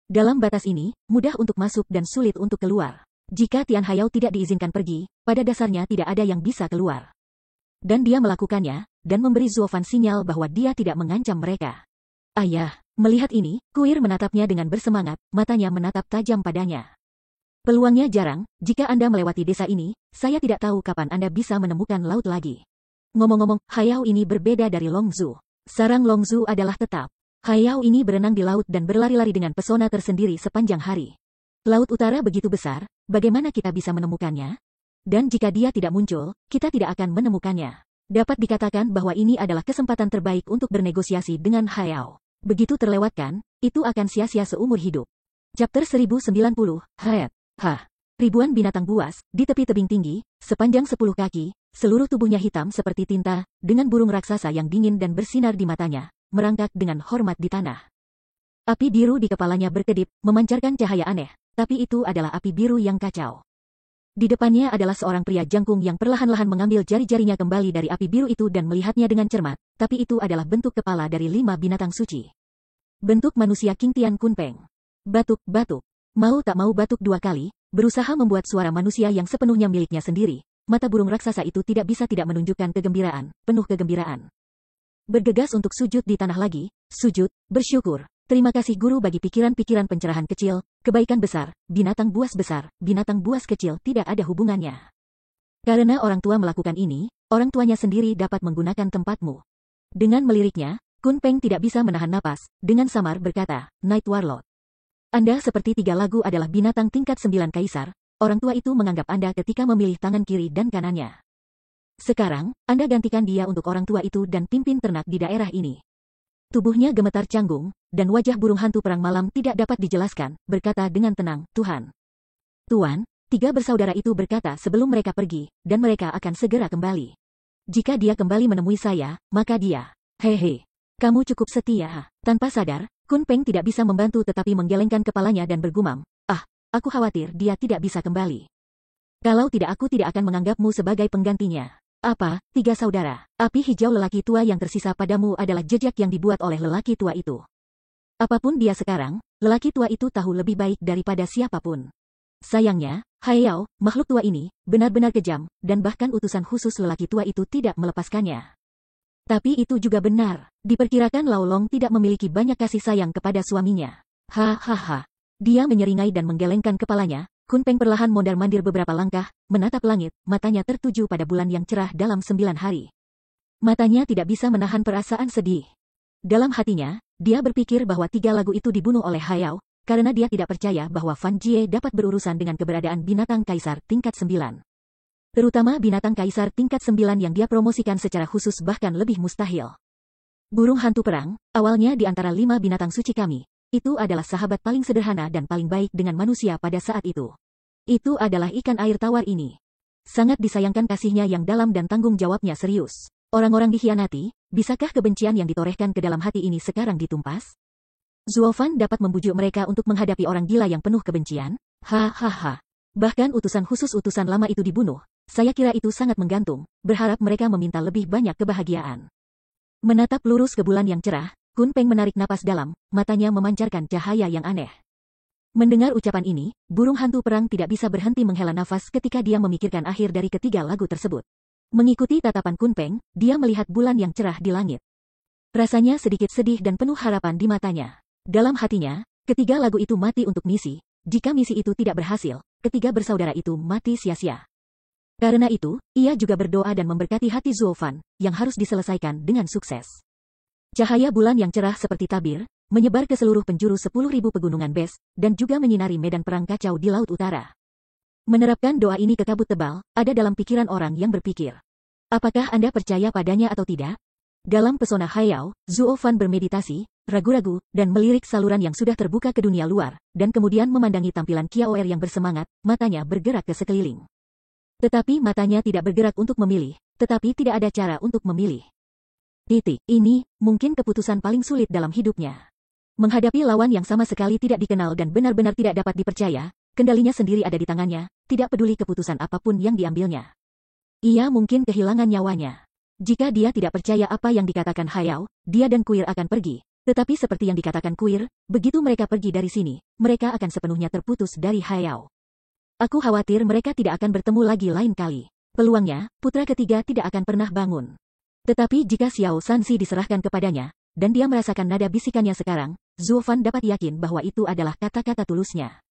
Dalam batas ini, mudah untuk masuk dan sulit untuk keluar. Jika Tian Hayao tidak diizinkan pergi, pada dasarnya tidak ada yang bisa keluar. Dan dia melakukannya, dan memberi Zuo Fan sinyal bahwa dia tidak mengancam mereka. Ayah, melihat ini, Kuir menatapnya dengan bersemangat, matanya menatap tajam padanya. Peluangnya jarang, jika Anda melewati desa ini, saya tidak tahu kapan Anda bisa menemukan laut lagi. Ngomong-ngomong, Hayao ini berbeda dari Longzu. Sarang Longzu adalah tetap. Hayao ini berenang di laut dan berlari-lari dengan pesona tersendiri sepanjang hari. Laut utara begitu besar, bagaimana kita bisa menemukannya? Dan jika dia tidak muncul, kita tidak akan menemukannya. Dapat dikatakan bahwa ini adalah kesempatan terbaik untuk bernegosiasi dengan Hayao. Begitu terlewatkan, itu akan sia-sia seumur hidup. Chapter 1090, Hayat. Ribuan binatang buas, di tepi tebing tinggi, sepanjang 10 kaki, seluruh tubuhnya hitam seperti tinta, dengan burung raksasa yang dingin dan bersinar di matanya, merangkak dengan hormat di tanah. Api biru di kepalanya berkedip, memancarkan cahaya aneh, tapi itu adalah api biru yang kacau. Di depannya adalah seorang pria jangkung yang perlahan-lahan mengambil jari-jarinya kembali dari api biru itu dan melihatnya dengan cermat, tapi itu adalah bentuk kepala dari 5 binatang suci. Bentuk manusia King Tian Kunpeng. Batuk-batuk. Mau tak mau batuk 2 kali, berusaha membuat suara manusia yang sepenuhnya miliknya sendiri, mata burung raksasa itu tidak bisa tidak menunjukkan kegembiraan, penuh kegembiraan. Bergegas untuk sujud di tanah lagi, sujud, bersyukur. Terima kasih guru bagi pikiran-pikiran pencerahan kecil, kebaikan besar, binatang buas besar, binatang buas kecil tidak ada hubungannya. Karena orang tua melakukan ini, orang tuanya sendiri dapat menggunakan tempatmu. Dengan meliriknya, Kun Peng tidak bisa menahan napas, dengan samar berkata, Night Warlord. Anda seperti 3 lagu adalah binatang tingkat 9 kaisar, orang tua itu menganggap Anda ketika memilih tangan kiri dan kanannya. Sekarang, Anda gantikan dia untuk orang tua itu dan pimpin ternak di daerah ini. Tubuhnya gemetar canggung, dan wajah burung hantu perang malam tidak dapat dijelaskan, berkata dengan tenang, Tuhan. Tuan, 3 bersaudara itu berkata sebelum mereka pergi, dan mereka akan segera kembali. Jika dia kembali menemui saya, maka dia, hehe, kamu cukup setia. Tanpa sadar, Kun Peng tidak bisa membantu tetapi menggelengkan kepalanya dan bergumam, aku khawatir dia tidak bisa kembali. Kalau tidak aku tidak akan menganggapmu sebagai penggantinya. Apa, 3 saudara, api hijau lelaki tua yang tersisa padamu adalah jejak yang dibuat oleh lelaki tua itu. Apapun dia sekarang, lelaki tua itu tahu lebih baik daripada siapapun. Sayangnya, Hayao, makhluk tua ini, benar-benar kejam, dan bahkan utusan khusus lelaki tua itu tidak melepaskannya. Tapi itu juga benar, diperkirakan Lao Long tidak memiliki banyak kasih sayang kepada suaminya. Hahaha. Dia menyeringai dan menggelengkan kepalanya. Kun Peng perlahan mondar-mandir beberapa langkah, menatap langit, matanya tertuju pada bulan yang cerah dalam 9 hari. Matanya tidak bisa menahan perasaan sedih. Dalam hatinya, dia berpikir bahwa 3 lagu itu dibunuh oleh Hayao, karena dia tidak percaya bahwa Fan Jie dapat berurusan dengan keberadaan binatang kaisar tingkat 9. Terutama binatang kaisar tingkat 9 yang dia promosikan secara khusus bahkan lebih mustahil. Burung hantu perang, awalnya di antara 5 binatang suci kami. Itu adalah sahabat paling sederhana dan paling baik dengan manusia pada saat itu. Itu adalah ikan air tawar ini. Sangat disayangkan kasihnya yang dalam dan tanggung jawabnya serius. Orang-orang dikhianati, bisakah kebencian yang ditorehkan ke dalam hati ini sekarang ditumpas? Zuofan dapat membujuk mereka untuk menghadapi orang gila yang penuh kebencian? Hahaha. Bahkan utusan khusus utusan lama itu dibunuh. Saya kira itu sangat menggantung, berharap mereka meminta lebih banyak kebahagiaan. Menatap lurus ke bulan yang cerah, Kun Peng menarik napas dalam, matanya memancarkan cahaya yang aneh. Mendengar ucapan ini, burung hantu perang tidak bisa berhenti menghela nafas ketika dia memikirkan akhir dari ketiga lagu tersebut. Mengikuti tatapan Kun Peng, dia melihat bulan yang cerah di langit. Rasanya sedikit sedih dan penuh harapan di matanya. Dalam hatinya, ketiga lagu itu mati untuk misi. Jika misi itu tidak berhasil, ketiga bersaudara itu mati sia-sia. Karena itu, ia juga berdoa dan memberkati hati Zuofan, yang harus diselesaikan dengan sukses. Cahaya bulan yang cerah seperti tabir, menyebar ke seluruh penjuru 10.000 pegunungan Bes, dan juga menyinari medan perang kacau di Laut Utara. Menerapkan doa ini ke kabut tebal, ada dalam pikiran orang yang berpikir. Apakah Anda percaya padanya atau tidak? Dalam pesona Hayao, Zuofan bermeditasi, ragu-ragu, dan melirik saluran yang sudah terbuka ke dunia luar, dan kemudian memandangi tampilan Kiaoer yang bersemangat, matanya bergerak ke sekeliling. Tetapi matanya tidak bergerak untuk memilih, tetapi tidak ada cara untuk memilih. Ini, mungkin keputusan paling sulit dalam hidupnya. Menghadapi lawan yang sama sekali tidak dikenal dan benar-benar tidak dapat dipercaya, kendalinya sendiri ada di tangannya, tidak peduli keputusan apapun yang diambilnya. Ia mungkin kehilangan nyawanya. Jika dia tidak percaya apa yang dikatakan Hayao, dia dan Kuir akan pergi. Tetapi seperti yang dikatakan Kuir, begitu mereka pergi dari sini, mereka akan sepenuhnya terputus dari Hayao. Aku khawatir mereka tidak akan bertemu lagi lain kali. Peluangnya, putra ketiga tidak akan pernah bangun. Tetapi jika Xiao Sanzi diserahkan kepadanya, dan dia merasakan nada bisikannya sekarang, Zuofan dapat yakin bahwa itu adalah kata-kata tulusnya.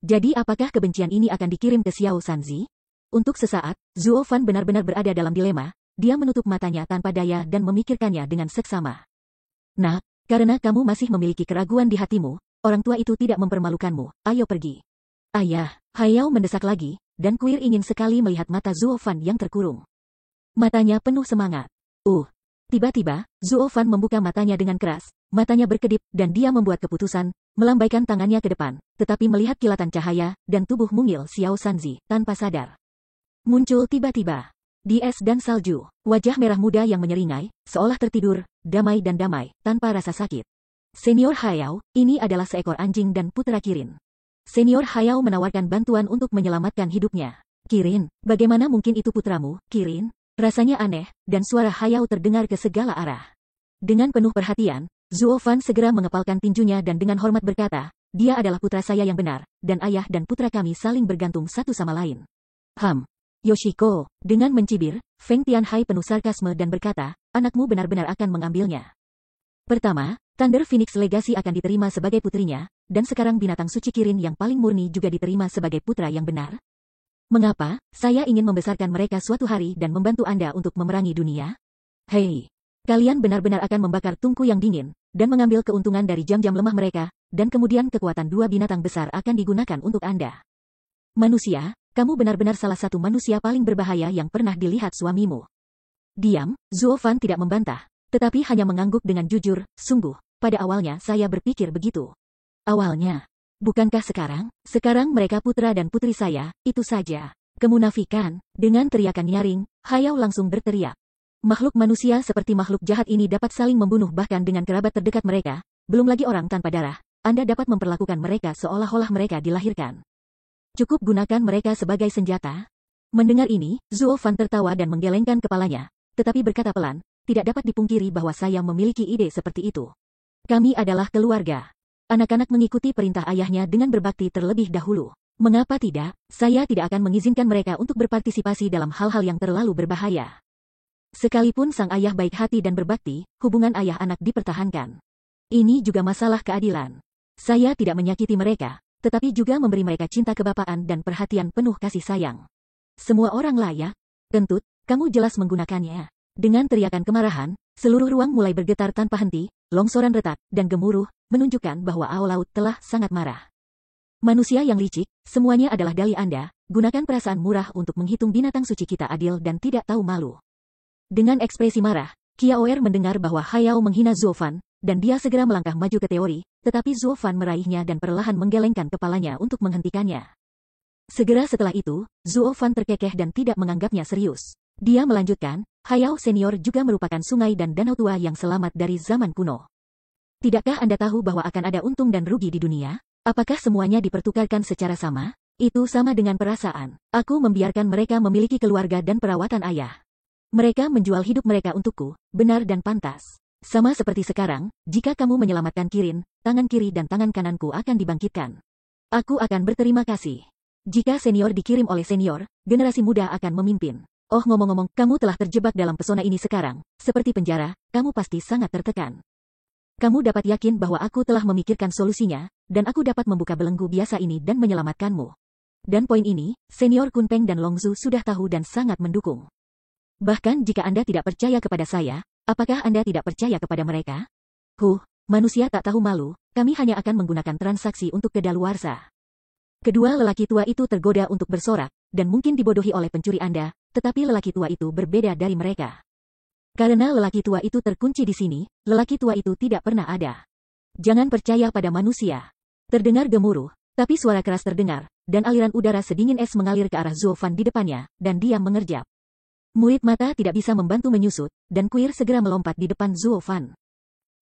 Jadi apakah kebencian ini akan dikirim ke Xiao Sanzi? Untuk sesaat, Zuofan benar-benar berada dalam dilema, dia menutup matanya tanpa daya dan memikirkannya dengan seksama. Nah, karena kamu masih memiliki keraguan di hatimu, orang tua itu tidak mempermalukanmu, ayo pergi. Ayah, Hayao mendesak lagi, dan Kuir ingin sekali melihat mata Zuofan yang terkurung. Matanya penuh semangat. Tiba-tiba, Zuofan membuka matanya dengan keras, matanya berkedip, dan dia membuat keputusan, melambaikan tangannya ke depan, tetapi melihat kilatan cahaya, dan tubuh mungil Xiao Sanzi, tanpa sadar. Muncul tiba-tiba. Di es dan salju, wajah merah muda yang menyeringai, seolah tertidur, damai dan damai, tanpa rasa sakit. Senior Hayao, ini adalah seekor anjing dan putra Kirin. Senior Hayao menawarkan bantuan untuk menyelamatkan hidupnya. Kirin, bagaimana mungkin itu putramu, Kirin? Rasanya aneh, dan suara Hayao terdengar ke segala arah. Dengan penuh perhatian, Zuofan segera mengepalkan tinjunya dan dengan hormat berkata, dia adalah putra saya yang benar, dan ayah dan putra kami saling bergantung satu sama lain. Yoshiko, dengan mencibir, Feng Tianhai penuh sarkasme dan berkata, anakmu benar-benar akan mengambilnya. Pertama, Thunder Phoenix Legacy akan diterima sebagai putrinya, dan sekarang binatang suci Kirin yang paling murni juga diterima sebagai putra yang benar. Mengapa? Saya ingin membesarkan mereka suatu hari dan membantu Anda untuk memerangi dunia. Hei, kalian benar-benar akan membakar tungku yang dingin, dan mengambil keuntungan dari jam-jam lemah mereka, dan kemudian kekuatan dua binatang besar akan digunakan untuk Anda. Manusia, kamu benar-benar salah satu manusia paling berbahaya yang pernah dilihat suamimu. Diam, Zuo Fan tidak membantah, tetapi hanya mengangguk dengan jujur, sungguh, pada awalnya saya berpikir begitu. Awalnya. Bukankah sekarang? Sekarang mereka putra dan putri saya, itu saja. Kemunafikan. Dengan teriakan nyaring, Hayao langsung berteriak. Makhluk manusia seperti makhluk jahat ini dapat saling membunuh bahkan dengan kerabat terdekat mereka, belum lagi orang tanpa darah. Anda dapat memperlakukan mereka seolah-olah mereka dilahirkan. Cukup gunakan mereka sebagai senjata. Mendengar ini, Zuo Fan tertawa dan menggelengkan kepalanya, tetapi berkata pelan, tidak dapat dipungkiri bahwa saya memiliki ide seperti itu. Kami adalah keluarga. Anak-anak mengikuti perintah ayahnya dengan berbakti terlebih dahulu. Mengapa tidak? Saya tidak akan mengizinkan mereka untuk berpartisipasi dalam hal-hal yang terlalu berbahaya. Sekalipun sang ayah baik hati dan berbakti, hubungan ayah-anak dipertahankan. Ini juga masalah keadilan. Saya tidak menyakiti mereka, tetapi juga memberi mereka cinta kebapaan dan perhatian penuh kasih sayang. Semua orang layak. Kentut, kamu jelas menggunakannya. Dengan teriakan kemarahan, seluruh ruang mulai bergetar tanpa henti, longsoran retak, dan gemuruh, menunjukkan bahwa aula laut telah sangat marah. Manusia yang licik, semuanya adalah dalih Anda, gunakan perasaan murah untuk menghitung binatang suci kita adil dan tidak tahu malu. Dengan ekspresi marah, Qiaoer mendengar bahwa Hayao menghina Zuo Fan, dan dia segera melangkah maju ke teori, tetapi Zuo Fan meraihnya dan perlahan menggelengkan kepalanya untuk menghentikannya. Segera setelah itu, Zuo Fan terkekeh dan tidak menganggapnya serius. Dia melanjutkan, Hayao senior juga merupakan sungai dan danau tua yang selamat dari zaman kuno. Tidakkah Anda tahu bahwa akan ada untung dan rugi di dunia? Apakah semuanya dipertukarkan secara sama? Itu sama dengan perasaan. Aku membiarkan mereka memiliki keluarga dan perawatan ayah. Mereka menjual hidup mereka untukku, benar dan pantas. Sama seperti sekarang, jika kamu menyelamatkan Kirin, tangan kiri dan tangan kananku akan dibangkitkan. Aku akan berterima kasih. Jika senior dikirim oleh senior, generasi muda akan memimpin. Oh ngomong-ngomong, kamu telah terjebak dalam pesona ini sekarang, seperti penjara, kamu pasti sangat tertekan. Kamu dapat yakin bahwa aku telah memikirkan solusinya, dan aku dapat membuka belenggu biasa ini dan menyelamatkanmu. Dan poin ini, senior Kunpeng dan Longzu sudah tahu dan sangat mendukung. Bahkan jika Anda tidak percaya kepada saya, apakah Anda tidak percaya kepada mereka? Manusia tak tahu malu, kami hanya akan menggunakan transaksi untuk kedaluarsa. Kedua lelaki tua itu tergoda untuk bersorak, dan mungkin dibodohi oleh pencuri Anda, tetapi lelaki tua itu berbeda dari mereka. Karena lelaki tua itu terkunci di sini, lelaki tua itu tidak pernah ada. Jangan percaya pada manusia. Terdengar gemuruh, tapi suara keras terdengar, dan aliran udara sedingin es mengalir ke arah Zuo Fan di depannya, dan dia mengerjap. Murid mata tidak bisa membantu menyusut, dan kuir segera melompat di depan Zuo Fan.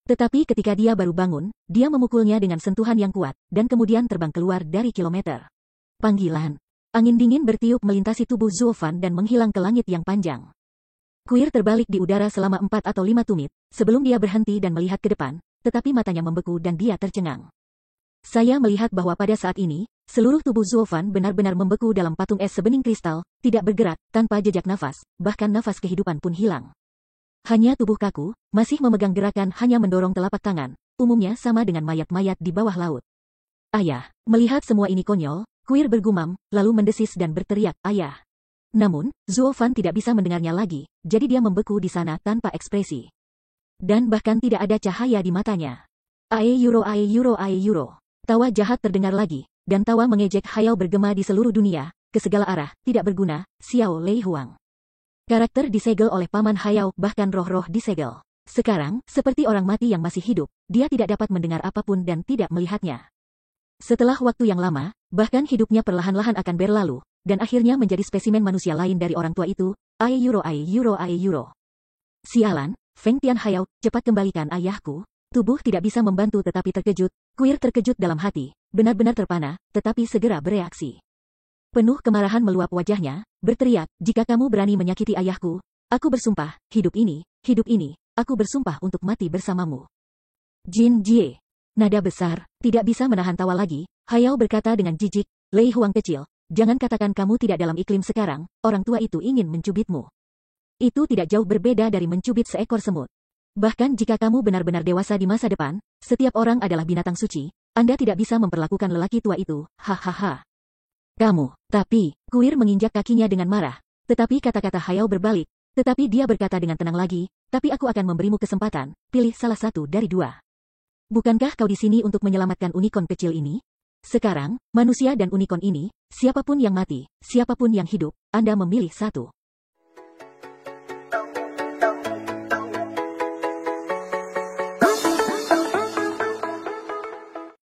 Tetapi ketika dia baru bangun, dia memukulnya dengan sentuhan yang kuat, dan kemudian terbang keluar dari kilometer. Panggilan. Angin dingin bertiup melintasi tubuh Zuo Fan dan menghilang ke langit yang panjang. Kuir terbalik di udara selama 4 atau 5 tumit, sebelum dia berhenti dan melihat ke depan, tetapi matanya membeku dan dia tercengang. Saya melihat bahwa pada saat ini, seluruh tubuh Zuo Fan benar-benar membeku dalam patung es sebening kristal, tidak bergerak, tanpa jejak nafas, bahkan nafas kehidupan pun hilang. Hanya tubuh kaku, masih memegang gerakan hanya mendorong telapak tangan, umumnya sama dengan mayat-mayat di bawah laut. Ayah, melihat semua ini konyol, Kuir bergumam, lalu mendesis dan berteriak, ayah. Namun, Zuo Fan tidak bisa mendengarnya lagi, jadi dia membeku di sana tanpa ekspresi. Dan bahkan tidak ada cahaya di matanya. Ae Euro. Tawa jahat terdengar lagi, dan tawa mengejek Hayao bergema di seluruh dunia, ke segala arah, tidak berguna, Xiao Lei Huang. Karakter disegel oleh paman Hayao, bahkan roh-roh disegel. Sekarang, seperti orang mati yang masih hidup, dia tidak dapat mendengar apapun dan tidak melihatnya. Setelah waktu yang lama, bahkan hidupnya perlahan-lahan akan berlalu, dan akhirnya menjadi spesimen manusia lain dari orang tua itu, Ae Euro. Sialan, Feng Tianhai, cepat kembalikan ayahku. Tubuh tidak bisa membantu tetapi terkejut, Kuir terkejut dalam hati, benar-benar terpana, tetapi segera bereaksi. Penuh kemarahan meluap wajahnya, berteriak, jika kamu berani menyakiti ayahku, aku bersumpah, hidup ini, aku bersumpah untuk mati bersamamu. Jin Jie. Nada besar, tidak bisa menahan tawa lagi, Hayao berkata dengan jijik, Lei Huang kecil, Jangan katakan kamu tidak dalam iklim sekarang, orang tua itu ingin mencubitmu. Itu tidak jauh berbeda dari mencubit seekor semut. Bahkan jika kamu benar-benar dewasa di masa depan, setiap orang adalah binatang suci, Anda tidak bisa memperlakukan lelaki tua itu, hahaha. Kamu, tapi, kuir menginjak kakinya dengan marah. Tetapi kata-kata Hayao berbalik, tetapi dia berkata dengan tenang lagi, tapi aku akan memberimu kesempatan, pilih salah satu dari dua. Bukankah kau di sini untuk menyelamatkan unicorn kecil ini? Sekarang, manusia dan unicorn ini, siapapun yang mati, siapapun yang hidup, Anda memilih satu.